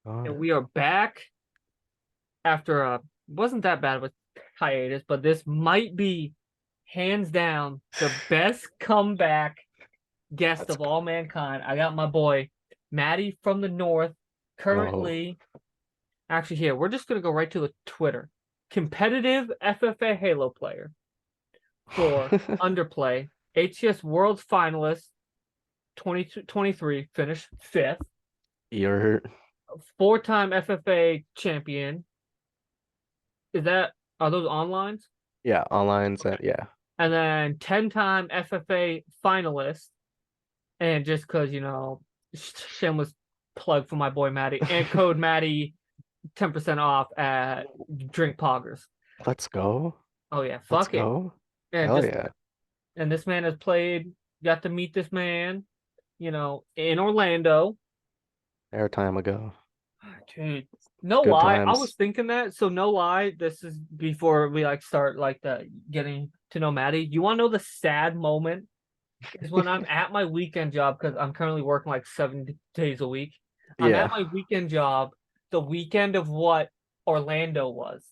and God. we are back after a wasn't that bad of a hiatus, but this might be hands down the best comeback guest Let's of all mankind. I got my boy Matty from the North, go. currently actually here. We're just gonna go right to the Twitter. Competitive FFA Halo player for underplay, HCS Worlds finalist 2023, finished fifth, You're four-time FFA champion. Is that are those onlines? yeah, online Okay. set, yeah. And then 10-time FFA finalist. And just because, shameless plug for my boy Matty and code Matty 10% off at Drink Poggers. Let's go. Oh yeah, Let's fuck it. go. And Hell just yeah. and this man has played, got to meet this man, in Orlando. Air time ago. Dude, no Good lie, I was times. thinking that. So no lie, this is before we like start like the getting to know Matty. You want to know the sad moment is when I'm at my weekend job because I'm currently working like 7 days a week. I'm at Yeah. my weekend job the weekend of what Orlando was.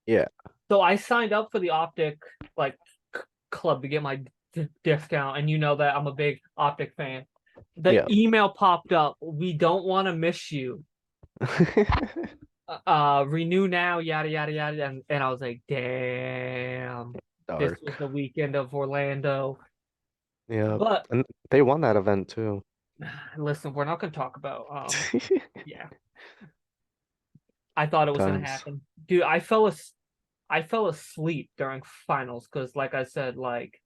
Yeah. So I signed up for the Optic like club to get my discount, and you know that I'm a big Optic fan. The Yeah. email popped up. We don't want to miss you. Renew now, yada yada yada, and I was like, damn, this was Dark. the weekend of Orlando. Yeah. But And they won that event too. listen, we're not gonna talk about yeah. I thought it was gonna Times. happen. Dude, I fell asleep during finals because like I said, like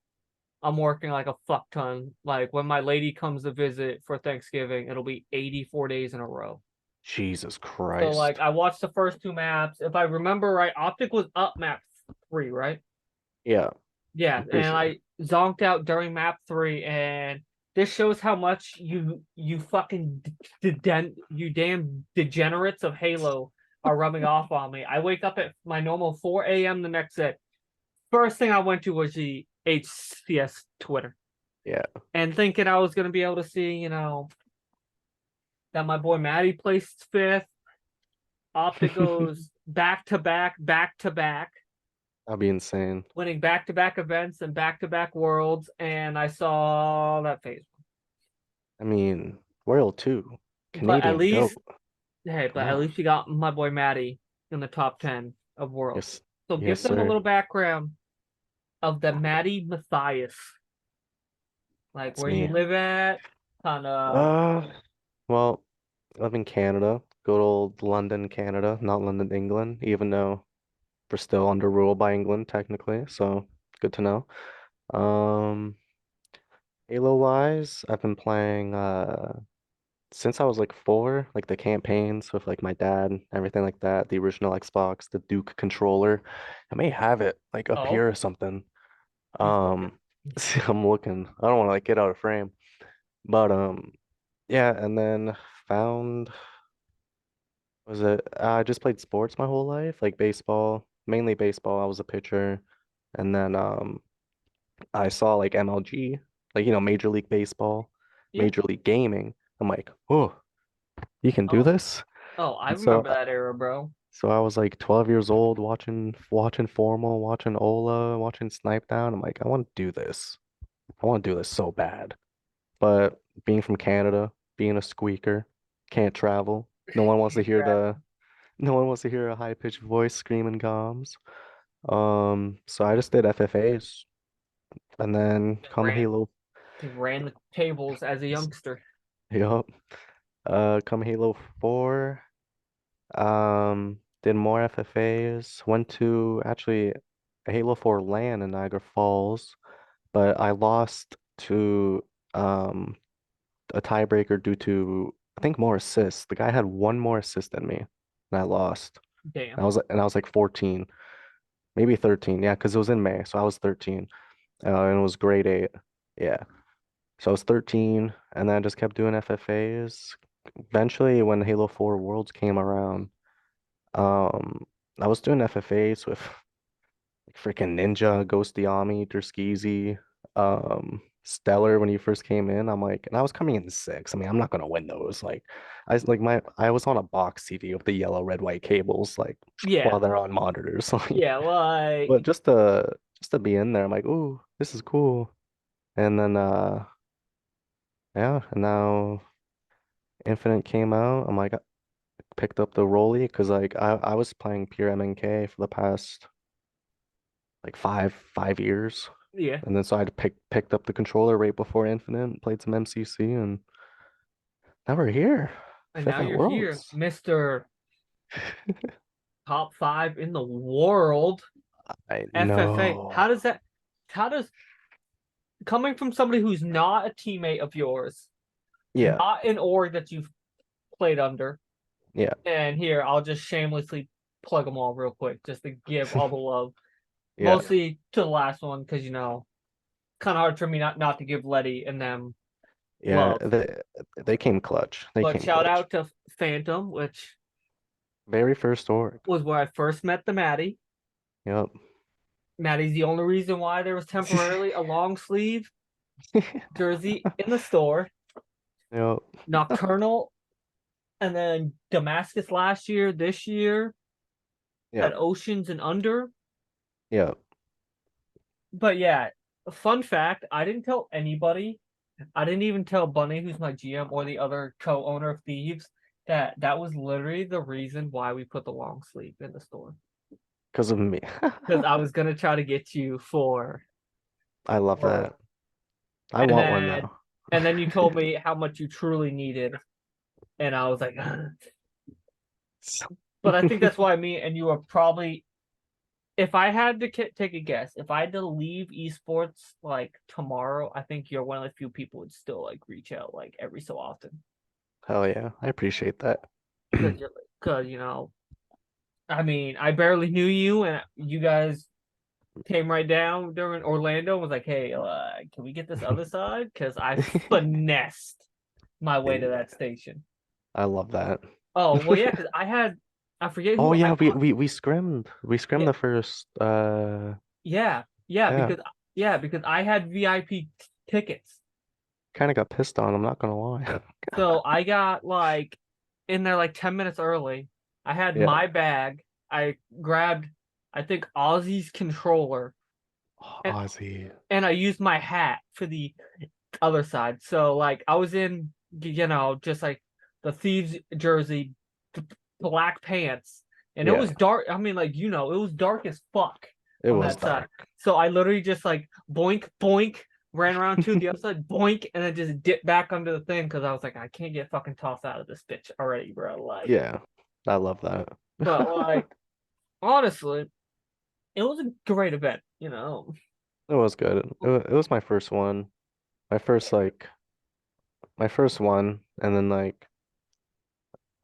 I'm working like a fuck ton. Like when my lady comes to visit for Thanksgiving, it'll be 84 days in a row. Jesus So like Christ. I watched the first two maps. If I remember right, Optic was up map three, right? Yeah. Yeah, I'm pretty and sure. I zonked out during map three, and this shows how much you fucking you damn degenerates of Halo are rubbing off on me. I wake up at my normal 4 a.m. the next day. First thing I went to was the HCS Twitter, Yeah. and thinking I was gonna be able to see, that my boy Matty placed fifth. Optic goes back to back, That'd be insane. winning back to back events and back to back worlds, and I saw that phase. I mean, World 2. But at Canadian least, GOAT. hey, Come but at on. least you got my boy Matty in the top 10 of worlds. Yes. So Yes, give them a sir. little background of the Mattie Mathias, like It's where you me. live at, kind of. Uh, well, I live in Canada. Good old London, Canada, not London, England, even though we're still under rule by England technically, so good to know. Um, Halo wise, I've been playing since I was like four, like the campaigns with like my dad, everything like that, the original Xbox, the Duke controller. I may have it like up Oh, here or something. he's looking. Um, I'm looking. I don't want to like get out of frame. But yeah, and then found was it I just played sports my whole life, like baseball, mainly baseball. I was a pitcher. And then I saw like MLG, like Major League Baseball, Yeah. Major League Gaming. I'm like, "Oh, you can do Oh, this?" oh, I And so remember that era, bro. so I was like 12 years old watching Formal, watching Ola, watching Snipe Down. I'm like, I want to do this. I want to do this so bad. But being from Canada, being a squeaker, can't travel. No one wants to hear the no one wants to hear a high-pitched voice screaming goms. So I just did FFAs and then come Ran, Halo. he ran the tables as a youngster. Yup. Come Halo 4. Did more FFAs. Went to actually a Halo 4 LAN in Niagara Falls, but I lost to um a tiebreaker due to I think more assists. The guy had one more assist than me, and I lost. Damn. And I was like 14, maybe 13. Yeah, because it was in May, so I was 13. And it was grade 8. Yeah. So I was 13, and then I just kept doing FFAs. Eventually, when Halo 4 Worlds came around, um, I was doing FFAs with like freaking Ninja, Ghost Yami, Durskizi. stellar when you first came in. I'm like, and I was coming in sixth. I mean, I'm not gonna win those. Like, I was on a box TV with the yellow, red, white cables, like Yeah, while they're on monitors. Like, yeah, like but just to be in there, I'm like, ooh, this is cool. And then yeah, and now Infinite came out. I'm like, I picked up the Rolly because like I was playing pure MNK for the past like five years. yeah. And then so I picked up the controller right before Infinite, played some MCC, and now we're here. And Fifth now at you're here, Worlds. Mr. Top 5 in the world, I FFA. know. How does coming from somebody who's not a teammate of yours, Yeah, not an org that you've played under, yeah, and here I'll just shamelessly plug them all real quick just to give all the love, yeah, mostly to the last one because kind of hard for me not to give Letty and them yeah. love. They came clutch. They But came shout clutch. out to Phantom, which Very first org. was where I first met the Mattie. Yep. Maddie's the only reason why there was temporarily a long sleeve jersey in the store. Yep. Nocturnal, and then Damascus last year. This year had Yep. Oceans and Under. Yep. But yeah, fun fact: I didn't tell anybody. I didn't even tell Bunny, who's my GM, or the other co-owner of Thieves, that that was literally the reason why we put the long sleeve in the store. Because of me. Because I was gonna try to get you for I love World, that. I and want one then now. and then you told me how much you truly needed, and I was like, but I think that's why me and you are probably. If I had to take a guess, if I had to leave esports like tomorrow, I think you're one of the few people who would still like reach out like every so often Hell yeah. I appreciate that. because I mean, I barely knew you, and you guys came right down during Orlando and was like, "Hey, can we get this other side?" Because I finessed my way to that Yeah, station. I love that. Oh well, yeah, because I forget Oh who I yeah, bought. we scrimmed. We scrimmed Yeah, the first yeah, yeah, yeah. because I had VIP tickets. Kind of got pissed on, I'm not gonna lie. So I got like in there like 10 minutes early. I had Yeah. my bag. I grabbed, I think, Ozzy's controller, Oh, and Ozzy. I used my hat for the other side. So like I was in, just like the Thieves jersey, black pants, and it Yeah, was dark. I mean, like it was dark as fuck it on was that side. dark. So I literally just like boink boink ran around to the other side, boink, and then just dipped back under the thing because I was like, I can't get fucking tossed out of this bitch already, bro. Like, Yeah, I love that. but like honestly, it was a great event. It was good. It was my first one. My first like my first one, and then like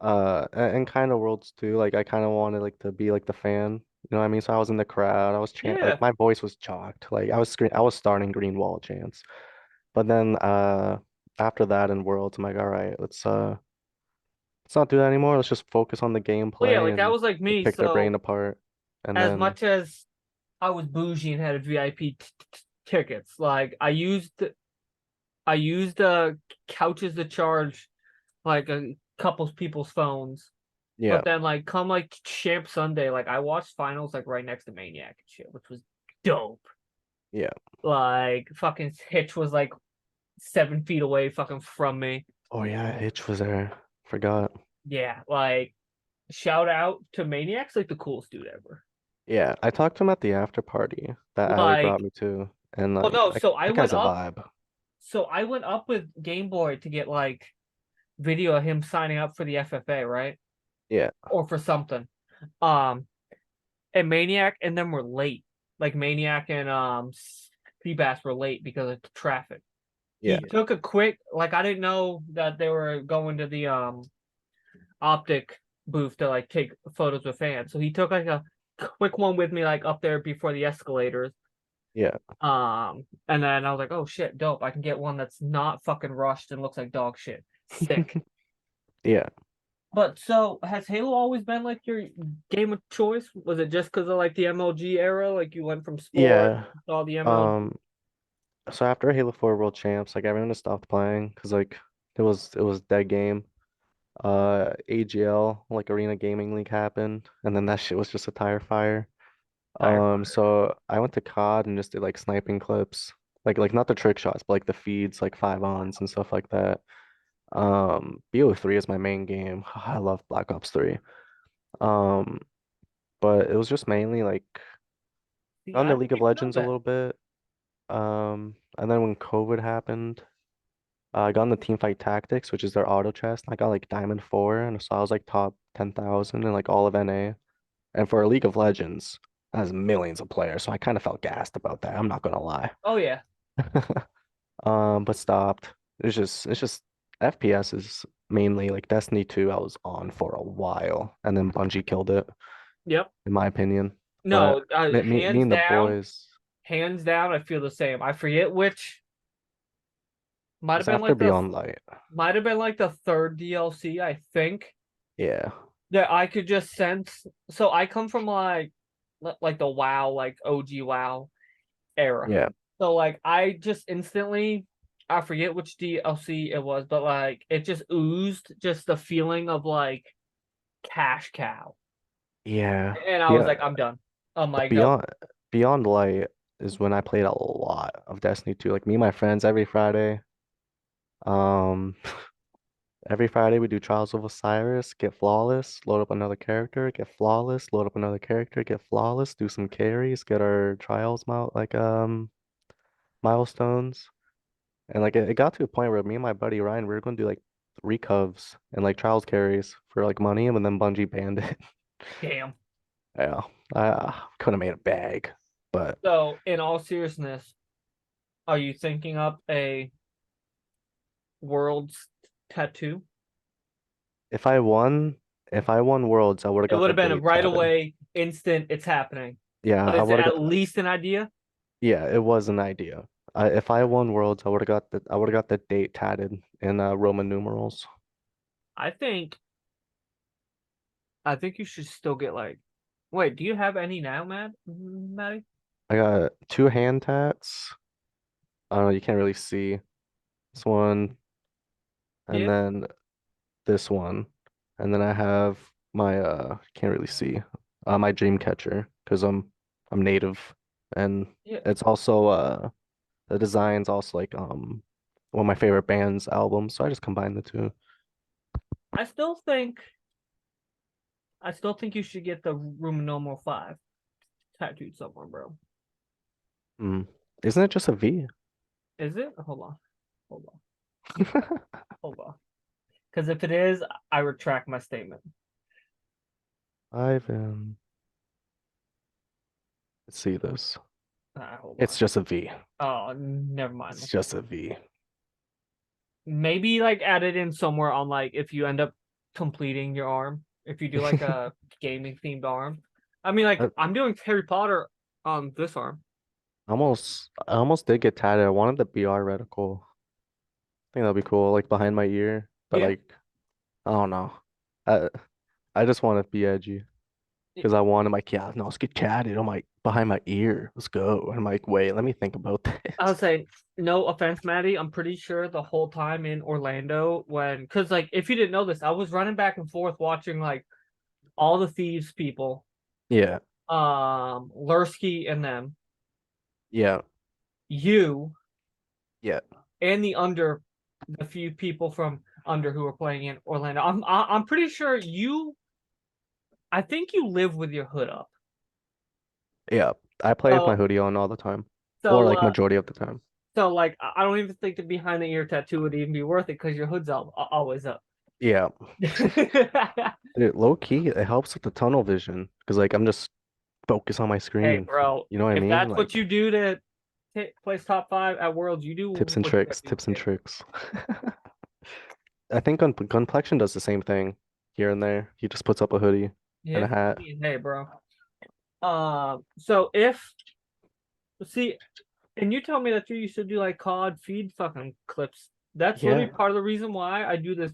and kind of Worlds too. Like I kind of wanted like to be like the fan. You know what I mean? So I was in the crowd. I was chant Yeah. like my voice was chalked. Like I was starting green wall chants. But then after that in Worlds, I'm like, all right, let's not do that anymore. Let's just focus on the Well, yeah, gameplay like that and was like like me. pick their brain So apart. And as then much as I was bougie and had VIP tickets, like I used couches to charge like a couple people's phones. yeah, But then like come like Champ Sunday, like I watched finals like right next to Maniac and shit, which was dope. yeah. Like fucking Hitch was like 7 feet away fucking from me. Oh yeah, Hitch was there. Forgot. Yeah, like shout out to Maniac's like the coolest dude ever. Yeah, I talked to him at the after party that Ali brought Like, me to, and well like no, so I that went guy's a up vibe. so I went up with Game Boy to get like video of him signing up for the FFA, right? Yeah, Or for something. Um and Maniac and them were late. Like Maniac and Seabass were late because of traffic. yeah, He took a quick like I didn't know that they were going to the optic booth to like take photos with fans. So he took like a quick one with me like up there before the escalators. yeah, And then I was like, oh shit, dope. I can get one that's not fucking rushed and looks like dog shit. Sick. yeah, But so has Halo always been like your game of choice? Was it just because of like the MLG era? Like you went from sport, yeah. saw the MLG? Um, so after Halo 4 World Champs, like everyone just stopped playing because like it was dead game. AGL, like Arena Gaming League happened, and then that shit was just a tire fire. Tire So I went to COD and just did like sniping clips. Like not the trick shots, but like the feeds, like 5-ons and stuff like that. BO3 is my main game. I love Black Ops 3. Um, but it was just mainly like See, on I the didn't League of even know Legends a that. little bit. And then when COVID happened, I got in the Teamfight Tactics, which is their auto chest. I got like Diamond 4, and so I was like top 10,000 in like all of NA. And for a League of Legends, that has millions of players, so I kind of felt gassed about that. I'm not gonna lie. Oh yeah. But stopped. It's just FPS is mainly like Destiny 2. I was on for a while, and then Bungie killed it, Yep. in my opinion. But No, me and the boys, hands down, I feel the same. I forget which might it have was been after like the Beyond Light. third DLC, I think, Yeah, that I could just sense. So I come from like the WoW, like OG WoW era. yeah, So like I just instantly, I forget which DLC it was, but like it just oozed just the feeling of like cash cow. yeah. And I was Yeah, like, I'm done. I'm like, nope. Beyond Light is when I played a lot of Destiny 2. Like me and my friends every Friday. Um, every Friday we do Trials of Osiris, get flawless, load up another character, get flawless, load up another character, get flawless, do some carries, get our trials milestones. And like it got to a point where me and my buddy Ryan, we were going to do like recovs and like trials carries for like money, and then Bungie banned it. Damn. Yeah, I could have made a bag, but So in all seriousness, are you thinking up a world's tattoo? if I won, if I won Worlds, I would have It got would the have been a date right tatted. away, instant, it's happening. Yeah, But I is it would have at got. least an idea? Yeah, it was an idea. If I won Worlds, I would have got the date tatted in Roman numerals. I think I think you should still get like wait, do you have any now, Matty? I got two hand tats. I don't know, you can't really see this one, and Yeah. then this one, and then I have my can't really see my dream catcher because I'm native, and Yeah. it's also the design's also like one of my favorite band's albums, so I just combined the two. I still think I still think you should get the room normal 5 tattooed somewhere, bro. Mm. Isn't it just a V? Is it? Hold on. Hold on. Hold on. Because if it is, I retract my statement. Ivan. Let's see this. Hold It's on. just a V. Oh, never It's mind. just a V. Maybe like add it in somewhere on like if you end up completing your arm, if you do like a gaming themed arm. I mean, like I I'm doing Harry Potter on this arm. I almost did get tatted. I wanted the BR reticle. I think that'd be cool, like behind my ear. But Yeah. like, I don't know. I I just want to be edgy because I want. I'm like, yeah, no, let's get tatted. I'm like, behind my ear. Let's go. And I'm like, wait, let me think about I this. would say no offense, Maddie. I'm pretty sure the whole time in Orlando when, cause like if you didn't know this, I was running back and forth watching like all the thieves people, Yeah, Lursky and them, yeah, you yeah, and the few people from under who were playing in Orlando. I'm pretty sure you. I think you live with your hood up. yeah. I play with my So hoodie on all the time, or so like majority of the time. like I don't even think the behind the ear tattoo would even be worth it because your hood's always up. Yeah, dude, low key, it helps with the tunnel vision because like I'm just focused on my Hey, screen. bro, You know what I if mean? that's what Like you do to place top 5 at Worlds, you do tips and what you tricks, gotta do, tips and kid. tricks. I think Gunplexion does the same thing here and there. He just puts up a hoodie and Yeah, a hat. hey, bro. So if see, and you tell me that you used to do like COD feed fucking clips. That's literally Yeah, part of the reason why I do this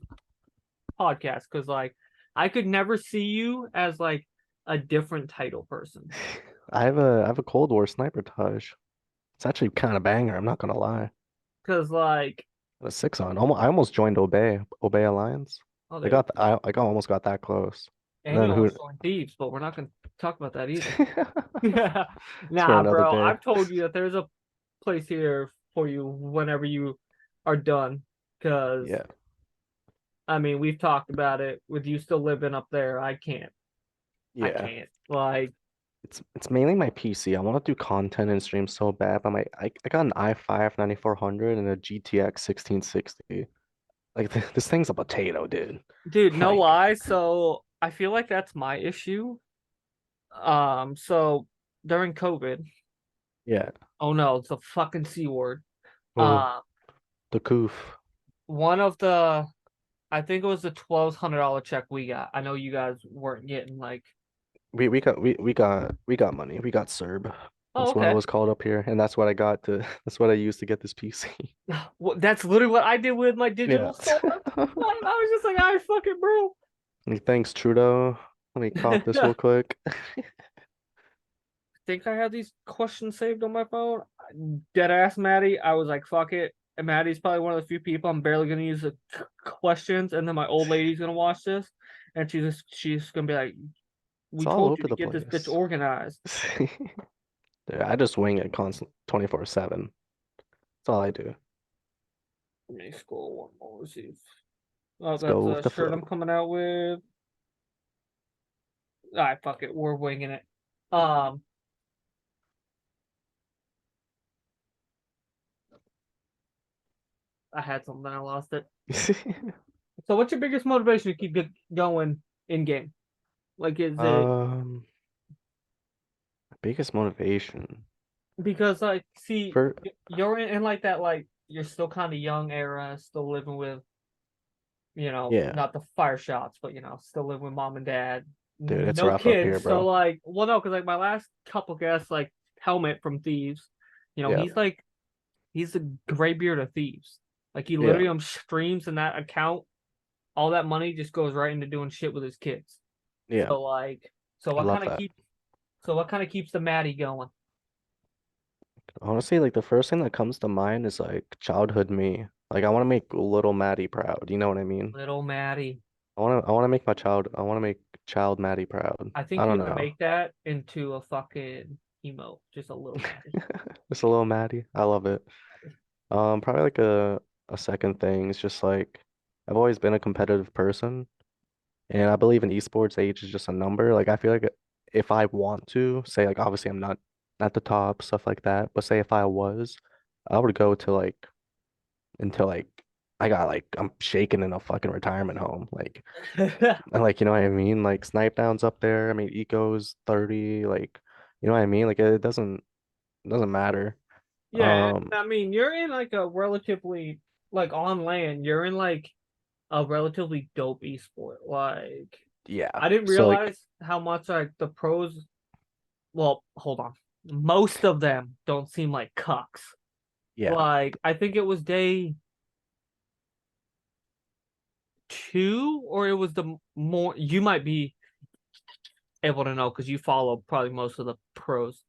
podcast because like I could never see you as like a different title person. I have a Cold War sniper Taj. It's actually kind of banger. I'm not gonna lie. Because like, A six on. Almost, I almost joined Obey Alliance. oh, I there you got go. almost got that close. And And you then who? almost joined Thieves, but we're not gonna talk about that either. It's Yeah. for Nah, another bro. day. I've told you that there's a place here for you whenever you are done. Because Yeah, I mean, we've talked about it. With you still living up there, I can't. I yeah. can't. Like, It's mainly my PC. I want to do content and stream so bad, but I got an i5 9400 and a GTX 1660. Like this thing's a potato, dude. dude, no Like, lie. So I feel like that's my issue. So during COVID, yeah. oh no, it's a fucking C word. Oh, Uh, the coof. one of the, I think it was the $1,200 check we got. I know you guys weren't getting like, We got money. We got Serb. oh, That's what it okay. was called up here, and that's what I got to. That's what I used to get this PC. Well, that's literally what I did with my Yeah. digital store. I was just like, all right, fuck it, bro. Thanks, Trudeau. Let me cop this real quick. Think I have these questions saved on my phone. Dead ass Mattie. I was like, fuck it. And Maddie's probably one of the few people I'm barely gonna use the questions, and then my old lady's gonna watch this, and she's gonna be like, It's "We all told you over to the get this bitch place. organized." Dude, I just wing it constant 24/7. That's all I do. Let me scroll one more. Let's see. Oh, Let's that's go with a the shirt I'm flow. coming out with. All right, fuck it. We're winging it. Um, I had something, I lost it. So, what's your biggest motivation to keep going in game? Like, is it Um, biggest motivation because like see for you're in like that like you're still kind of young era, still living with yeah, not the fire shots, but still living with mom and dad, dude, it's no rough up here, kids. So bro. like, well, no, because like my last couple guests, like Helmet from Thieves, Yeah, he's the graybeard of Thieves. Like he yeah, literally streams in that account, all that money just goes right into doing shit with his kids. yeah. So like, so I what love kind of that. keep so what kind of keeps the Maddie going? Honestly, like the first thing that comes to mind is like childhood me. Like I want to make little Maddie proud. You know what I mean? Little Maddie. I want to make I want to make child Maddie proud. I I think don't you can know. make that into a fucking emo, just a little Maddie. Just a little Maddie. I love it. Probably like a second thing is just like I've always been a competitive person, and I believe in esports age is just a number. Like I feel like if I want to, say like obviously I'm not at the top, stuff like that, but say if I was, I would go to like until like I got like I'm shaking in a fucking retirement home. Like and like you know what I mean? Like snipe downs up there. I mean Eco's 30, like you know what I mean? Like it doesn't matter. Yeah, Um I mean, you're in like a relatively like on land, you're in like a relatively dope esport. Like yeah. I didn't So like realize how much like the pros, well, hold on. Most of them don't seem like cucks. yeah. Like I think it was day 2 or it was the more you might be able to know because you follow probably most of the pros.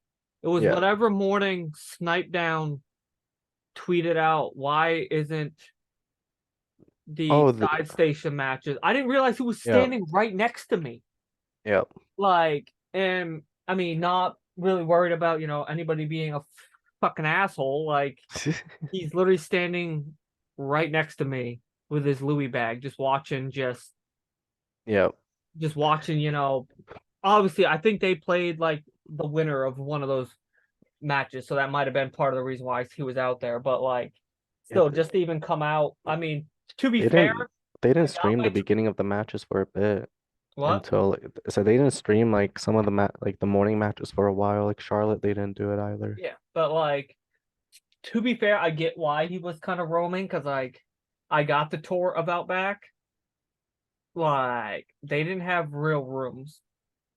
It was Yeah. whatever morning Snipe Down tweeted out, why isn't the Oh, side station matches? I didn't realize he was yeah. standing right next to me. Yeah. Like, and I mean, not really worried about, anybody being a fucking asshole. Like, he's literally standing right next to me with his Louis bag, Yeah. just watching, obviously, I think they played like the winner of one of those matches, so that might have been part of the reason why he was out there. But like, Yeah. still, just to even come out. I mean, to be They fair, didn't they didn't I got stream my the beginning of the matches for a bit what? until so they didn't stream like some of the like the morning matches for a while. Like Charlotte, they didn't do it either. Yeah, but like, to be fair, I get why he was kind of roaming because like, I got the tour of Outback. Like, they didn't have real rooms.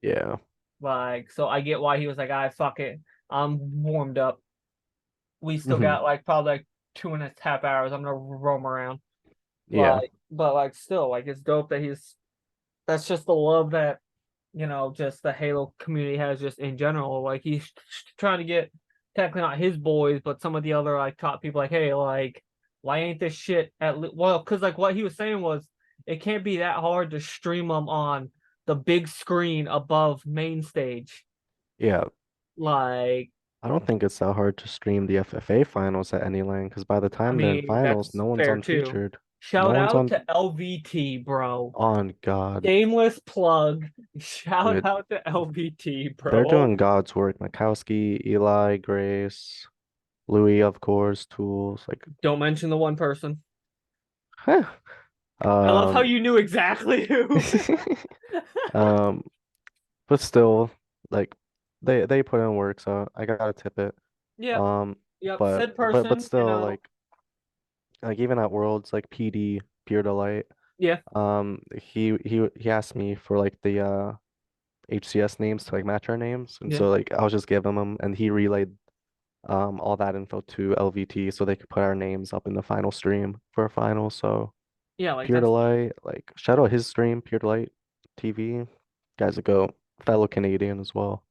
Yeah. Like, so I get why he was like, "I fuck it, I'm warmed up. We still Hmm. got like probably like 2.5 hours. I'm gonna roam around." Yeah. Like, but like still, like it's dope that he's that's just the love that just the Halo community has just in general. Like he's trying to get technically not his boys, but some of the other like top people, like, hey, like, why ain't this shit well? Because like what he was saying was, it can't be that hard to stream them on the big screen above main stage. Yeah, Like, I don't think it's that hard to stream the FFA finals at any lane because by the I time they're in mean, finals, that's no one's fair too. unfeatured. No Shout one's out on to LVT, bro. on God. Shameless plug. Shout Dude, out to LVT, they're bro. doing God's work. Mikowski, Eli, Grace, Louis, of course, Tools, like Don't mention the one person. huh. I love how Um you knew exactly who. um but still like they put in work, so I gotta tip it. Yep, Um yep. but Said but person, still like even at Worlds like PD, Pure Delight, yeah, he asked me for like the HCS names to like match our names. And yeah, so like I was just giving him and he relayed all that info to LVT so they could put our names up in the final stream for a final. So yeah. Like Pure that's. Delight, like shout out his stream, Pure Delight TV. Guys a go. Fellow Canadian as well.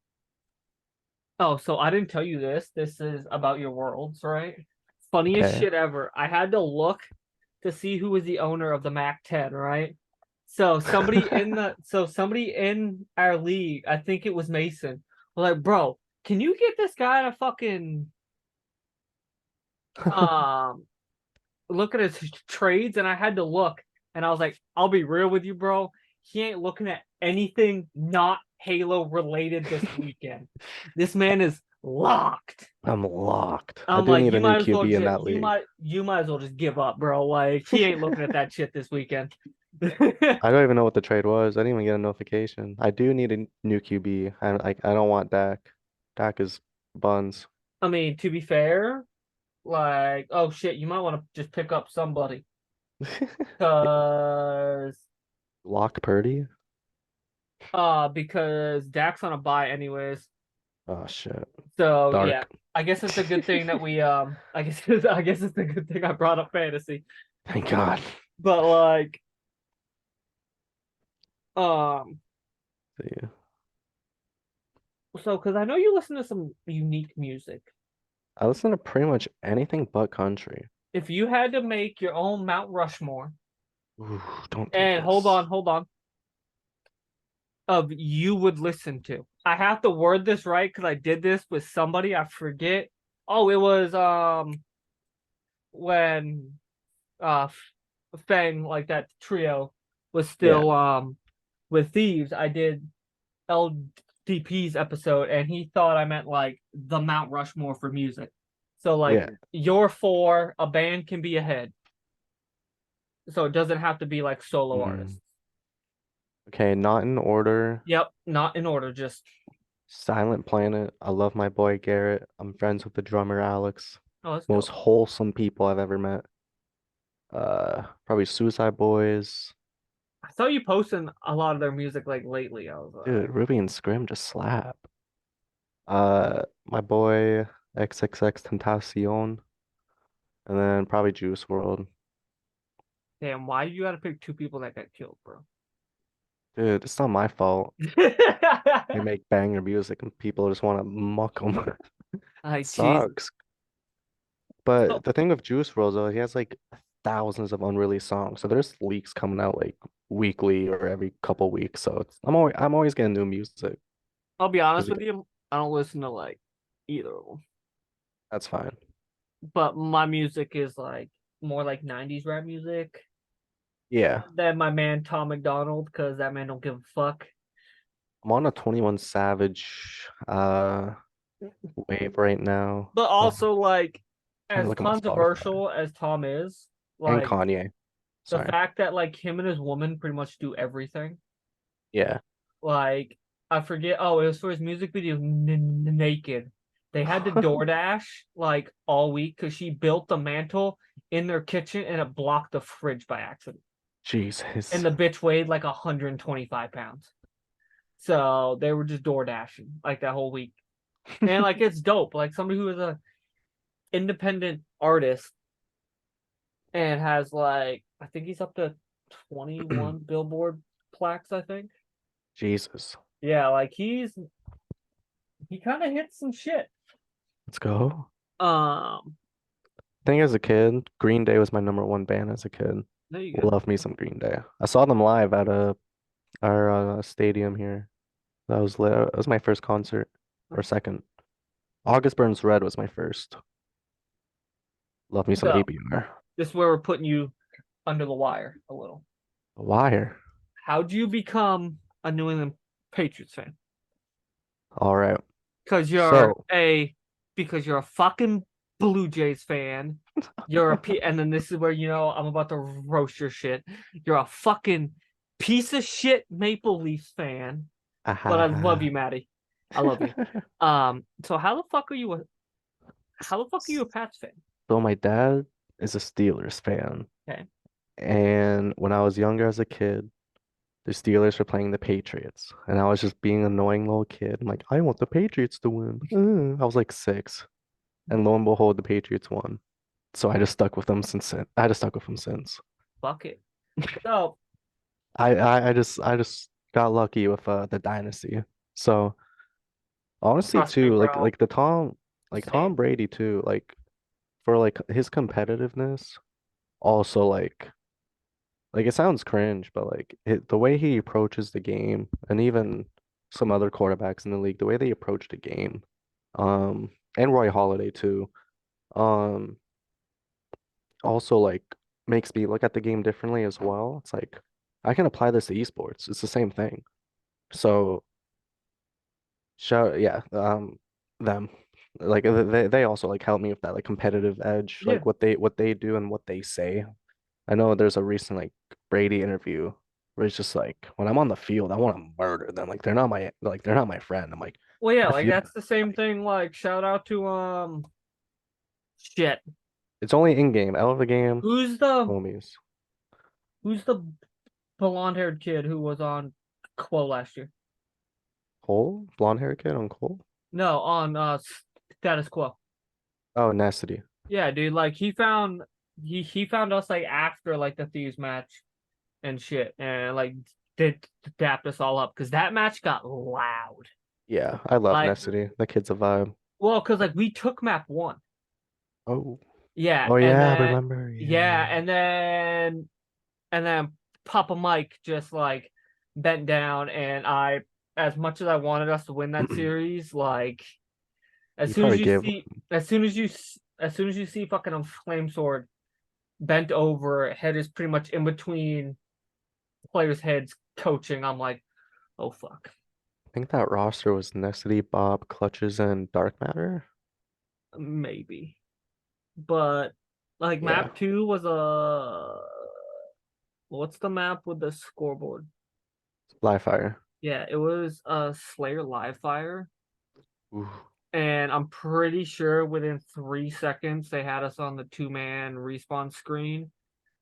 Oh, so I didn't tell you this. This is about your worlds, right? Funniest Okay. shit ever. I had to look to see who was the owner of the Mac 10, right? So somebody in our league, I think it was Mason, was like, bro, can you get this guy to fucking um look at his trades? And I had to look, and I was like, I'll be real with you, bro. He ain't looking at anything not Halo related this weekend. This man is locked. I'm locked. I I'm do like, need you a new might as well QB in just that league. you might as well just give up, bro. Like he ain't looking at that shit this weekend. I don't even know what the trade was. I didn't even get a notification. I do need a new QB. I don't want Dak. Dak is buns. I mean, to be fair, like, oh shit, you might want to just pick up somebody because Lock Purdy? because Dak's on a bye anyways. Oh shit. So yeah, Dark. I guess it's a good thing that we I guess it's a good thing I brought up fantasy. Thank God. But like um See. so because I know you listen to some unique music. I listen to pretty much anything but country. If you had to make your own Mount Rushmore, Ooh, don't do and this. hold on, of you would listen to. I have to word this right because I did this with somebody. I forget. Oh, it was when Fang, like that trio was Yeah, still with Thieves. I did LDP's episode, and he thought I meant like the Mount Rushmore for music. So like yeah. your four, a band can be ahead. So it doesn't have to be like solo Mm. artists. Okay, not in order. Yep, not in order, just Silent Planet. I love my boy Garrett. I'm friends with the drummer Alex. oh, that's Most dope. wholesome people I've ever met. Probably Suicide Boys. I saw you posting a lot of their music like lately. I was Dude, like, Ruby and Scrim just slap. My boy XXX Tentacion, and then probably Juice World. damn, why you gotta pick two people that got killed, bro? Dude, it's not my fault. They make banger music and people just want to muck them. Like Jesus. Sucks. So But the thing with Juice WRLD though, he has like thousands of unreleased songs. So there's leaks coming out like weekly or every couple weeks. So I'm always getting new music I'll be because honest with you, I don't listen to like either of them. that's fine. But my music is like more like 90s rap music Yeah. than my man Tom McDonald, because that man don't give a fuck. I'm on a 21 Savage wave right now. But Oh, also like trying to as look at my Spotify. controversial as Tom is, And like Kanye. the Sorry. fact that like him and his woman pretty much do everything. Yeah. Like I forget. Oh, it was for his music video, Naked. They had to DoorDash like all week because she built the mantle in their kitchen and it blocked the fridge by accident. And Jesus. the bitch weighed like 125 pounds. So they were just door dashing like that whole week. And like it's dope. Like somebody who is a independent artist and has like I think he's up to 21 Billboard plaques, I think. Jesus. Yeah, like he kind of hits some shit. Let's go. Um, I think as a kid, Green Day was my number one band as a kid. there you go. Love me some Green Day. I saw them live at our stadium here. That was lit. That was my first concert or second. August Burns Red was my first. Love me some So ABR. this is where we're putting you under the wire a little. Wire. How do you become a New England Patriots fan? All right. Because you're So, a because you're a fucking Blue Jays fan. And then this is where I'm about to roast your shit. You're a fucking piece of shit Maple Leafs fan. But I love ah, you, Matty. I love you. So how the fuck are you a Pats fan? so my dad is a Steelers fan, Okay. and when I was younger as a kid, the Steelers were playing the Patriots, and I was just being an annoying little kid. I'm like, I want the Patriots to win. I was like 6, and lo and behold, the Patriots won. So I just stuck with them since then. I just stuck with them since. Fuck it. So I just got lucky with the dynasty. So honestly trust me, too, bro. like Same. Tom Brady too, like for like his competitiveness, also like it sounds cringe, but like the way he approaches the game, and even some other quarterbacks in the league, the way they approach the game, and Roy Halladay too, um, also like makes me look at the game differently as well. It's like I can apply this to esports. It's the same thing. So shout, yeah, them. Like they also like help me with that like competitive edge, Yeah. like what they do and what they say. I know there's a recent like Brady interview where it's just like when I'm on the field, I want to murder them. Like they're not my friend. I'm like, Well, yeah, F like you. that's the same Like thing. Like, shout out to shit. it's only in game. Out of the game, Who's the homies. who's the blonde haired kid who was on Quo last year? Cole, blonde hair kid on Cole. No, on Status Quo. Oh, Nessity. Yeah, dude. Like he found us like after like the Thieves match and shit, and like did dapped us all up because that match got loud. Yeah, I love Like, Nessity. That kid's a vibe. well, because like we took map one. Oh, Yeah, oh and yeah, I then remember. yeah, Yeah, and then Papa Mike just like bent down, and I, as much as I wanted us to win that yeah. series, like as You soon as probably you give. see, as soon as you see fucking a flame sword bent over, head is pretty much in between players' heads, coaching. I'm like, oh fuck, I think that roster was Nessity, Bob, Clutches, and Dark Matter. maybe, but like Yeah, map two was a what's the map with the scoreboard? Live Fire. Yeah, it was a Slayer live fire. Ooh. And I'm pretty sure within 3 seconds they had us on the two-man respawn screen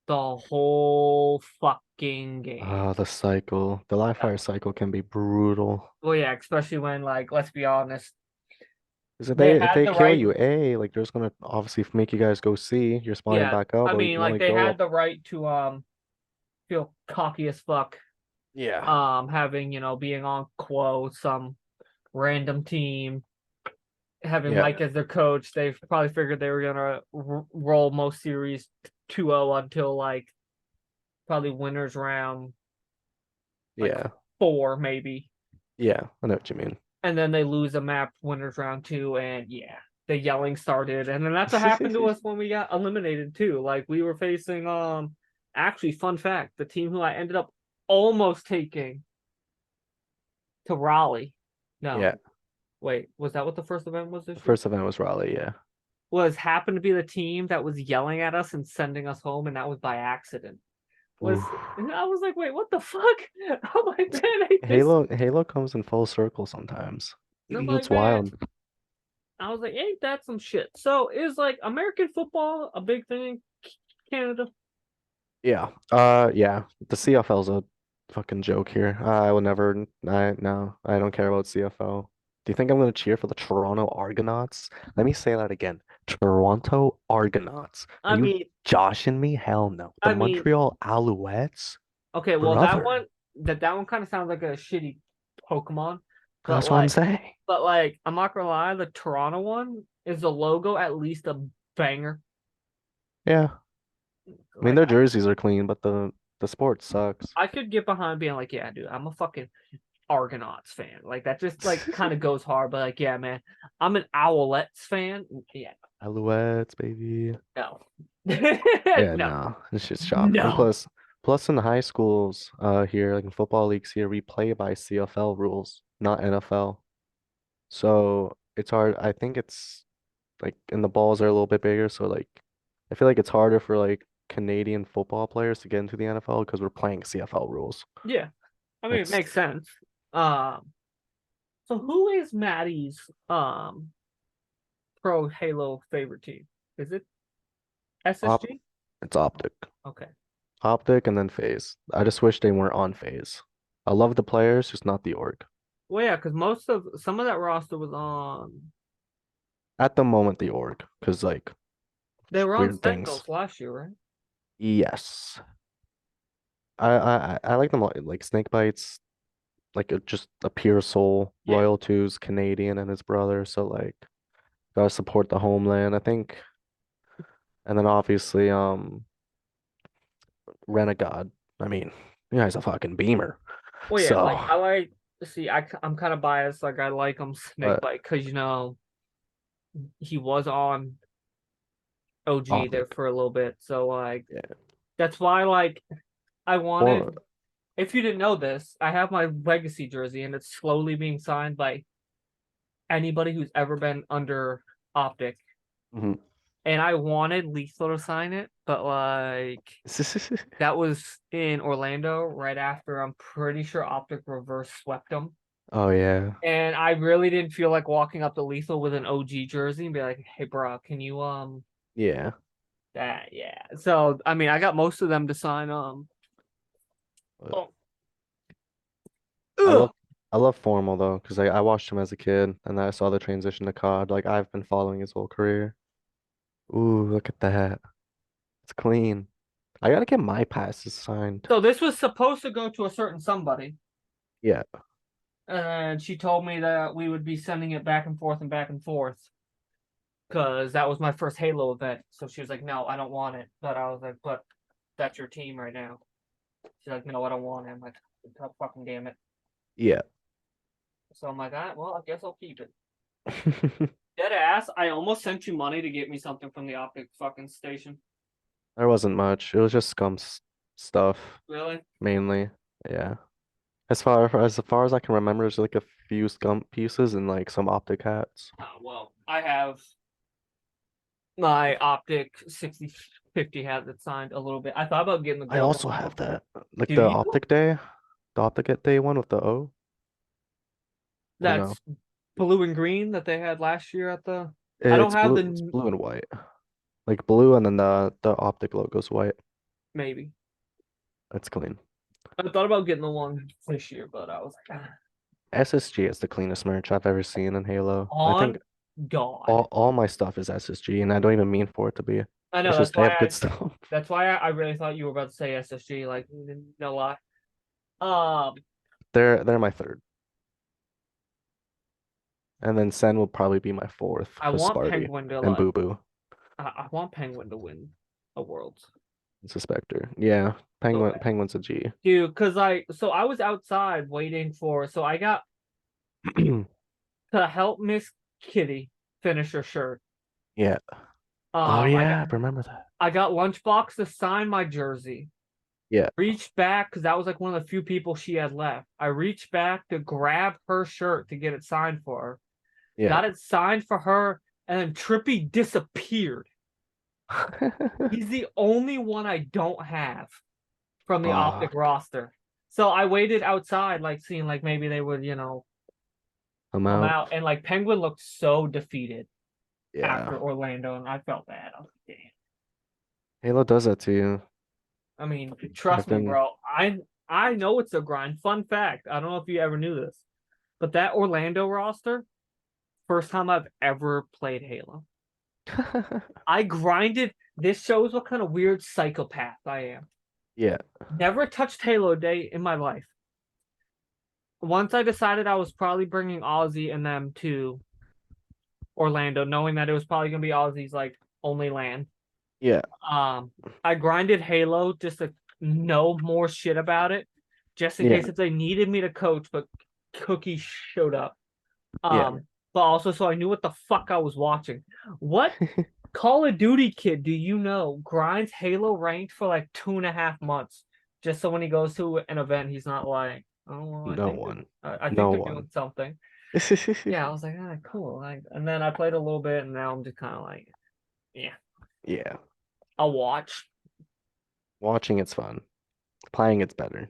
the whole fucking game. The cycle. The live Yeah. fire cycle can be brutal. Well, yeah, especially when, like, let's be honest, Because if they they if had they the kill right. you, A, like there's gonna obviously make you guys go C. You're spawning Yeah, back up, I or you mean, can like only they go had up. the right to feel cocky as fuck, Yeah. having being on Quo, some random team, having Yeah. Mike as their coach. They probably figured they were gonna roll most series 2-0 until like probably winners round like Yeah. 4 maybe, Yeah. I know what you mean. and then they lose a map winners round 2, and yeah, the yelling started, and then that's what happened to us when we got eliminated too. Like we were facing actually, fun fact, the team who I ended up almost taking to Raleigh. No, Yeah. wait, was that what the first event was The this year? first event was Raleigh, yeah. Was happened to be the team that was yelling at us and sending us home, and that was by accident. Ooh. Was And I was like, wait, what the fuck? I'm like, man, I just Halo comes in full circle sometimes. I'm like, It's man, wild. I was like, ain't that some shit? So is like American football a big thing in Canada? Yeah. Yeah. The CFL's a fucking joke here. I would never. I no. I don't care about CFL. Do you think I'm gonna cheer for the Toronto Argonauts? Let me say that again. Toronto Argonauts. Are I you mean, joshing me? Hell no. The I mean, Montreal Alouettes, okay, well brother. that one kind of sounds like a shitty Pokemon. But That's what I'm like, saying. I'm not gonna lie, the Toronto one is the logo at least a banger. Yeah. I mean, Like their jerseys are clean, but the sport sucks. I could get behind being like, yeah, dude, I'm a fucking Argonauts fan. Like that just like kind of goes hard, but like, yeah, man, I'm an Owlettes fan. Yeah, Alouettes, baby. no, Yeah, no, no, it's just chalk. And no. plus in the high schools here, like in football leagues here, we play by CFL rules, not NFL. So it's hard. I think it's like and the balls are a little bit bigger, so like I feel like it's harder for like Canadian football players to get into the NFL because we're playing CFL rules. Yeah, I mean, it It's makes sense. Um, so who is Maddie's pro Halo favorite team? Is it op SSG? it's optic. Okay. Optic and then phase. I just wish they weren't on phase. I love the players, just not the org. Well, yeah, because most of some of that roster was on. At the moment, the org, because like They were on weird things. Sentinels last year, right? Yes. I like them like Snake Bites, like just a pure soul. Yeah. Royal Two's Canadian and his brother, so like gotta support the homeland, I think. And then obviously Renegade. I mean, yeah, he's a fucking beamer. Well, yeah, So like I like see, I'm kind of biased. Like I like him but Snakebite because he was on OG there Optic. for a little bit, so like Yeah. that's why I Or wanted. If you didn't know this, I have my legacy jersey, and it's slowly being signed by anybody who's ever been under Optic. mhm. And I wanted Lethal to sign it, but like that was in Orlando right after I'm pretty sure Optic reverse swept them. Oh yeah. And I really didn't feel like walking up to Lethal with an OG jersey and be like, "Hey, bro, can you Yeah. that yeah." So I mean, I got most of them to sign But oh, I ugh. love I love Formal though, because I watched him as a kid and then I saw the transition to COD. Like I've been following his whole career. Ooh, look at that. It's clean. I gotta get my passes signed. So this was supposed to go to a certain somebody, Yeah. and she told me that we would be sending it back and forth because that was my first Halo event. So she was like, "No, I don't want it." But I was like, "But that's your team right now." She's like, "No, I don't want it." I'm like, "God fucking damn it." Yeah. So I'm like, "Ah, well, I guess I'll keep it." Dead ass, I almost sent you money to get me something from the Optic fucking station. There wasn't much. It was just stuff Really? mainly. Yeah. As far as I can remember, there's like a few scum pieces and like some optic hats. Well, I have my Optic 6050 hat that signed a little bit. I thought about getting the I gold also one. have that. Like Do the you? optic day, the optic day one with the O, or no? That's blue and green that they had last year at the. I don't It's have blue. It's the blue and white. Like blue, and then the optic logo's white. maybe. That's clean. I thought about getting the one this year, but I was like, ah. SSG is the cleanest merch I've ever seen in Halo. I think On God. all my stuff is SSG, and I don't even mean for it to be. I know It's just they have good stuff. that's why I really thought you were about to say SSG. Like, no lie. Um, They're my third, and then Sen will probably be my fourth I because want Sparty Penguin to and like. Boo Boo. I want Penguin to win a Worlds. It's a Spectre. Yeah, So bad. Penguin's a G. Dude, because so I was outside waiting for, so I got to help Miss Kitty finish her shirt. Yeah. Oh Um, I got yeah, I remember that. I got Lunchbox to sign my jersey. Yeah, Reached back because that was like one of the few people she had left. I reached back to grab her shirt to get it signed for her. yeah. Got it signed for her, and then Trippy disappeared. He's the only one I don't have from the Optic Fuck. roster. So I waited outside, like seeing like maybe they would, I'm come out. out. And like Penguin looked so defeated Yeah. after Orlando, and I felt bad. I was like, damn. Halo does that to you. I mean, I've trust me, been bro. I know it's a grind. Fun fact, I don't know if you ever knew this, but that Orlando roster, first time I've ever played Halo. I grinded. This shows what kind of weird psychopath I am. Yeah. Never touched Halo Day in my life. once I decided I was probably bringing Ozzy and them to Orlando, knowing that it was probably gonna be Ozzy's like only land. Yeah, Um, I grinded Halo just to know more shit about it, just in yeah, case if they needed me to coach, but Cookie showed up. yeah. But also so I knew what the fuck I was watching. What Call of Duty kid do you know grinds Halo ranked for like 2.5 months just so when he goes to an event he's not like, oh well, No one. I think No they're one. doing something. Yeah, I was like, ah, cool. Like, and then I played a little bit, and now I'm just kind of like, yeah, Yeah. I'll watch. Watching it's fun. Playing it's better.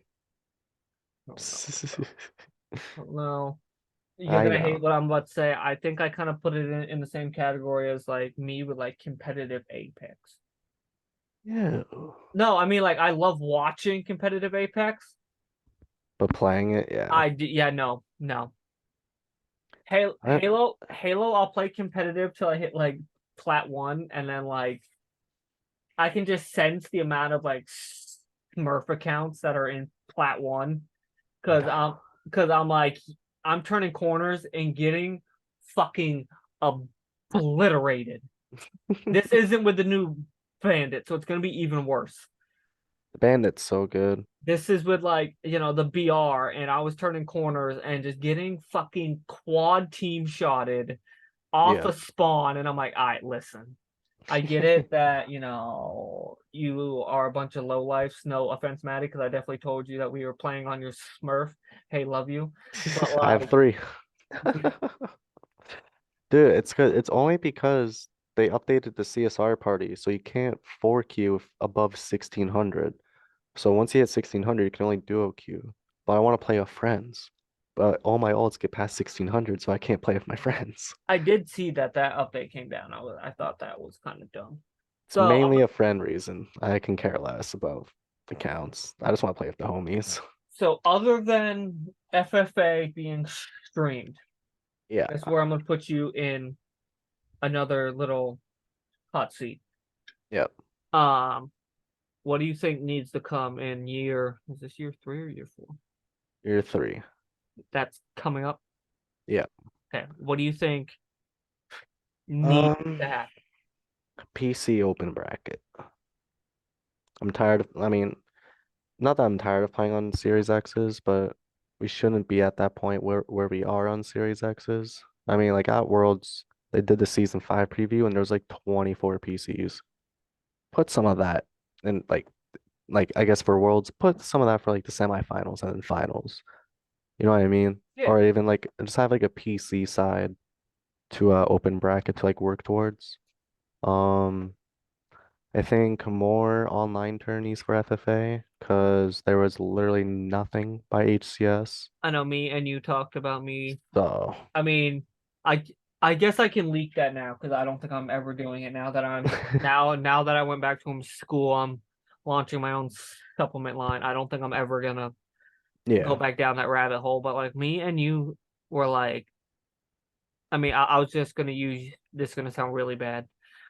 Oh no, oh, no. You're I gonna hate know. what I'm about to say. I think I kind of put it in the same category as like me with like competitive Apex. Yeah. No, I mean like I love watching competitive Apex. But playing it, yeah. Yeah, no, no. Halo, I'll play competitive till I hit like plat 1, and then like I can just sense the amount of like Smurf accounts that are in plat 1 because I'm like I'm turning corners and getting fucking obliterated. This isn't with the new bandit, so it's gonna be even worse. The Bandit's so good. This is with like the BR, and I was turning corners and just getting fucking quad team shotted off Yeah. a spawn, and I'm like, all right, listen. I get it that you are a bunch of low lifes. No offense, Matty, because I definitely told you that we were playing on your Smurf. Hey, love you, but I have like, 3. Dude, it's good. It's only because they updated the CSR party, so you can't 4 queue above 1600. So once you hit 1600, you can only duo queue. But I want to play with friends. But all my ults get past 1600, so I can't play with my friends. I did see that update came down. I thought that was kind of dumb. It's So mainly a friend reason. I can care less about the counts. I just want to play with the homies. other than FFA being streamed, Yeah. that's where I'm gonna put you in another little hot seat. Yep. Um, what do you think needs to come in is this year 3 or year 4? You're 3. That's coming up. Yeah. Okay. What do you think needs to Um, happen? PC open bracket. I'm tired of, I mean, not that I'm tired of playing on Series X's, but we shouldn't be at that point where we are on Series X's. I mean, like at Worlds, they did the season 5 preview and there was like 24 PCs. Put some of that in like I guess for Worlds, put some of that for like the semifinals and then finals. You know what I mean? Yeah, Or even like just have like a PC side to open bracket to like work towards. Um, I think more online tourneys for FFA because there was literally nothing by HCS. I know me and you talked about me. So I mean, I I guess I can leak that now because I don't think I'm ever doing it now that now that I went back to school. I'm launching my own supplement line. I don't think I'm ever gonna go yeah. back down that rabbit hole. But like me and you were like, I mean, I was just gonna use this. Is gonna sound really bad.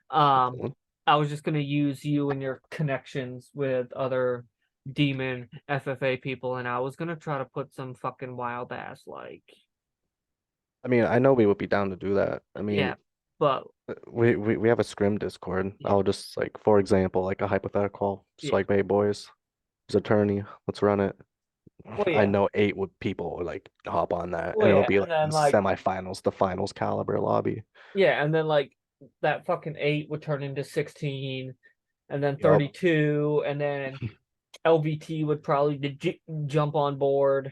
Um, I was just gonna use you and your connections with other demon FFA people, and I was gonna try to put some fucking wild ass like, I mean, I know we would be down to do that. I yeah, mean, but we have a scrim Discord. yeah, I'll just like, for example, like a hypothetical, just yeah, like, hey boys, there's a tourney, let's run it. well, I yeah, know 8 would people would like hop on that, well, and it'll yeah, be and like the then like, semifinals, the finals caliber lobby. yeah, and then like that fucking 8 would turn into 16, and then Yup. 32, and then LVT would probably jump on board,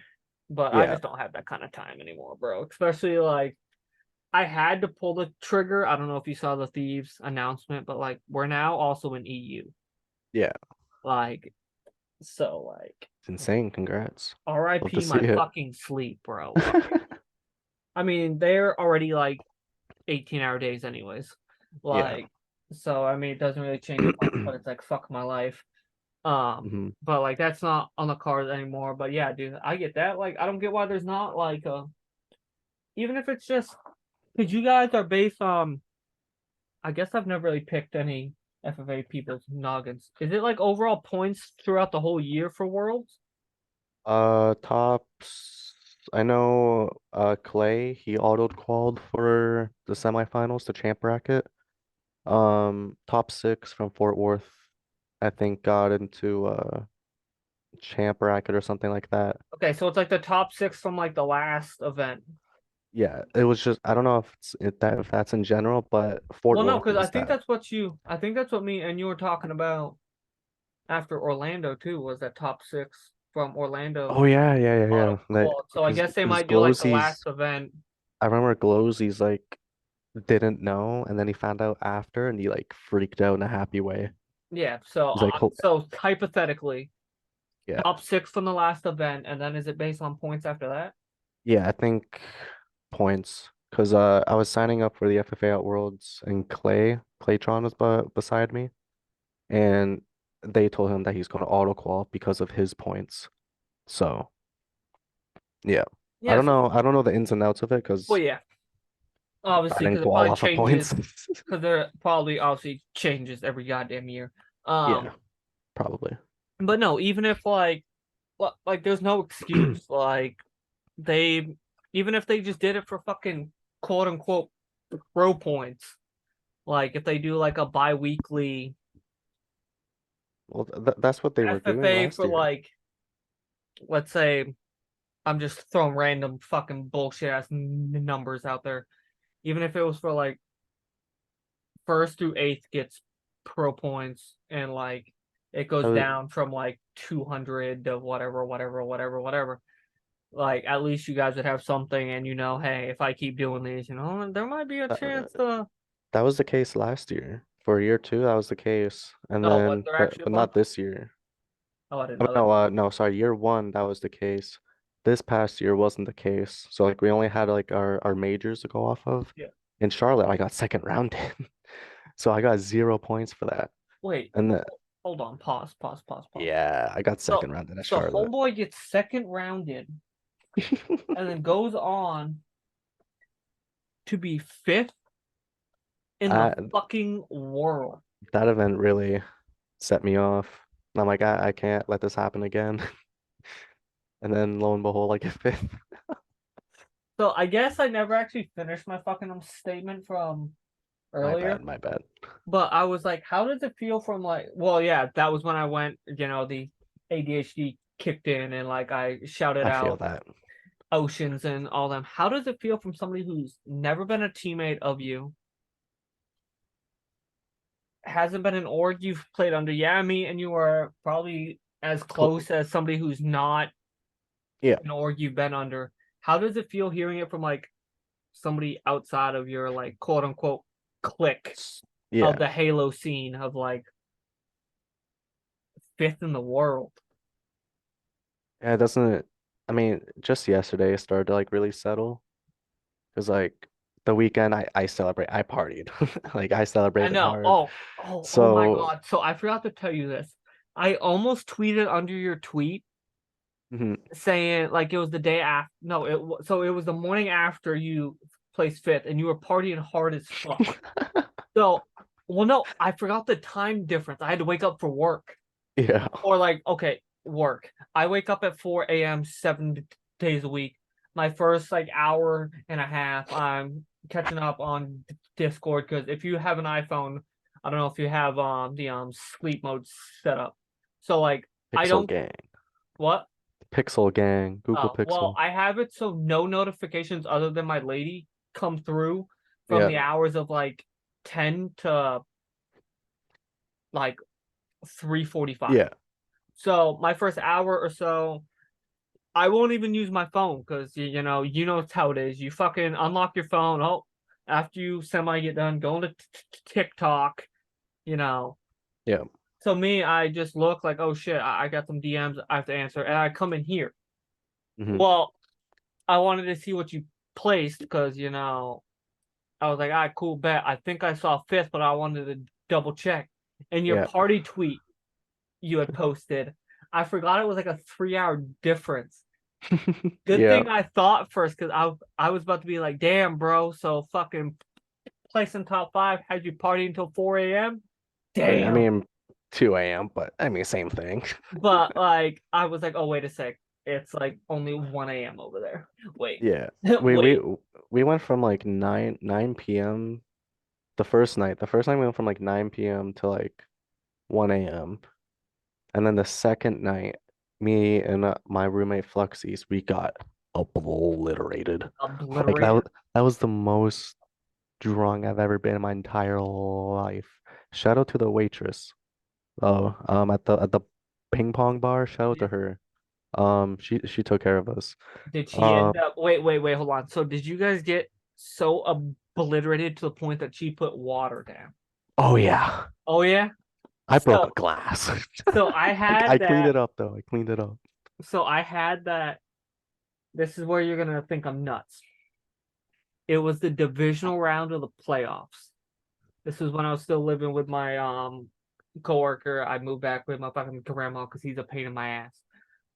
but I Yeah. just don't have that kind of time anymore, bro. Especially like I had to pull the trigger. I don't know if you saw the Thieves announcement, but like we're now also in EU. Yeah. Like like It's insane. Congrats. Love to RIP see my it. fucking sleep, bro. Like I mean they're already like 18-hour days anyways. Yeah. Like so I mean it doesn't really change it much, but it's like fuck my life. hmm But like that's not on the cards anymore. But yeah, dude, I get that. Like I don't get why there's not like even if it's just because you guys are based on I guess I've never really picked any FFA people's noggins. Is it like overall points throughout the whole year for Worlds? Tops. I know Clay, he autoed qualified for the semifinals to champ bracket. Top six from Fort Worth, I think got into champ bracket or something like that. Okay, so it's like the top six from like the last event. Yeah, it was just I don't know if that's in general, but Fort Well, no, Worth because I was think that. that's what you. I think that's what me and you were talking about after Orlando too. Was that top six from Oh Orlando yeah, yeah, yeah, auto yeah. That qual? So I because guess they because might do like the last Glozzi's event. I remember Glozzi's like didn't know and then he found out after and he like freaked out in a happy way. Yeah. So He's like, so hypothetically, yeah, top six from the last event, and then is it based on points after that? yeah, I think points because I was signing up for the FFA at Worlds and Claytron was beside me and they told him that he's going to auto qual because of his points. So yeah, Yeah. So I don't know the ins and outs of it well, because yeah. I Obviously, didn't because it qual probably off of points. changes. Because there probably obviously changes every goddamn year. Yeah, probably. But no, even if like there's no excuse. Like they even if they just did it for fucking quote unquote pro points, like if they do like a bi-weekly Well, that's what they were doing FFA last for year. like let's say I'm just throwing random fucking bullshit ass numbers out there. Even if it was for like first through eighth gets pro points and like it goes Uh, down from like 200 to whatever. Like at least you guys would have something, and hey, if I keep doing these, there might be a that, chance to. that was the case last year. For year two, that was the case, and Oh, was then there actually a but bonus? not this year. Oh, I didn't Oh, know that. no, no, sorry, year one that was the case. This past year wasn't the case. So like we only had like our majors to go off of. Yeah. In Charlotte, I got second round in, so I got 0 points for that. Wait, And the hold on. Pause. yeah, I got So, second round in at so Charlotte. homeboy gets second rounded, and then goes on to be fifth in the I, fucking world. that event really set me off. I'm like, I can't let this happen again. And then lo and behold, I get fifth. So I guess I never actually finished my fucking statement from My earlier. bad, my bad. But I was like, how does it feel from like, well, yeah, that was when I went, the ADHD kicked in and like I shouted I feel out that. Oceans and all them. How does it feel from somebody who's never been a teammate of you, hasn't been an org you've played under? Yeah, me and you are probably as Cl close as somebody who's not yeah. an org you've been under. How does it feel hearing it from like somebody outside of your like quote unquote clique of Yeah. the Halo scene of like fifth in the world? Yeah, it doesn't I mean, just yesterday it started to like really settle. Because like the weekend I celebrate I partied. Like I I celebrated know. hard. Oh my So God. So I forgot to tell you this. I almost tweeted under your tweet mhm. saying like it was the day after. No, so it was the morning after you placed fifth, and you were partying hard as fuck. So, well, no, I forgot the time difference. I had to wake up for work, Yeah. or like okay, work. I wake up at 4 a.m. 7 days a week. My first like hour and a half, I'm catching up on Discord because if you have an iPhone, I don't know if you have the sleep mode set up. So like I Pixel don't gang. what? Pixel gang. Google Well, Pixel. I have it so no notifications other than my lady come through from Yeah. the hours of like 10 to like 3:45. Yeah. So my first hour or so, I won't even use my phone because you know how it is. You fucking unlock your phone. Oh, after you semi get done, go into TikTok. You know. Yeah. So me, I just look like, oh shit, I got some DMs I have to answer, and I come in here. Hmm. Well, I wanted to see what you placed because I was like, cool bet. I think I saw fifth, but I wanted to double check. And your Yeah. party tweet you had posted, I forgot it was like a 3 hour difference. Good Yeah. thing I thought first because I was about to be like, damn, bro. So fucking place in top five had you party until 4 a.m. Right. I Damn. mean 2 a.m., but I mean same thing. But like I was like, oh wait a sec. it's like only 1 a.m. over there. Wait, Yeah. We we wait. we went from like 9 p.m. the first night. The first night we went from like 9 p.m. to like 1 a.m. And then the second night, me and my roommate Fluxies, we got obliterated. Like Obliterated. that was the most drunk I've ever been in my entire life. Shout out to the waitress. Oh, at the ping pong bar. Shout out to her. She took care of us. Did she end Um, up? Wait, hold on. So did you guys get so obliterated to the point that she put water down? oh yeah, Oh yeah. I broke a So glass. so I I had cleaned that. it up though. I cleaned it up. So I had that. This is where you're gonna think I'm nuts. It was the divisional round of the playoffs. This was when I was still living with my coworker. I moved back with my fucking grandma because he's a pain in my ass.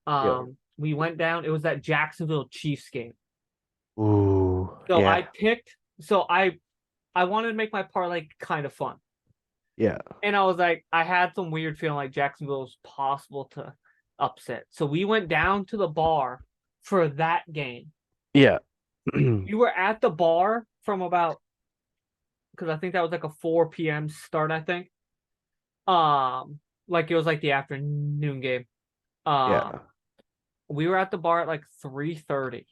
Yeah. We went down. It was that Jacksonville Chiefs game. Ooh, So I yeah, picked. So I wanted to make my parlay kind of fun, yeah, and I was like, I had some weird feeling like Jacksonville was possible to upset. So we went down to the bar for that game. yeah, We were at the bar from about because I think that was like a 4 p.m. start. I think. Like it was like the afternoon game. Um, yeah. we were at the bar at like 3:30.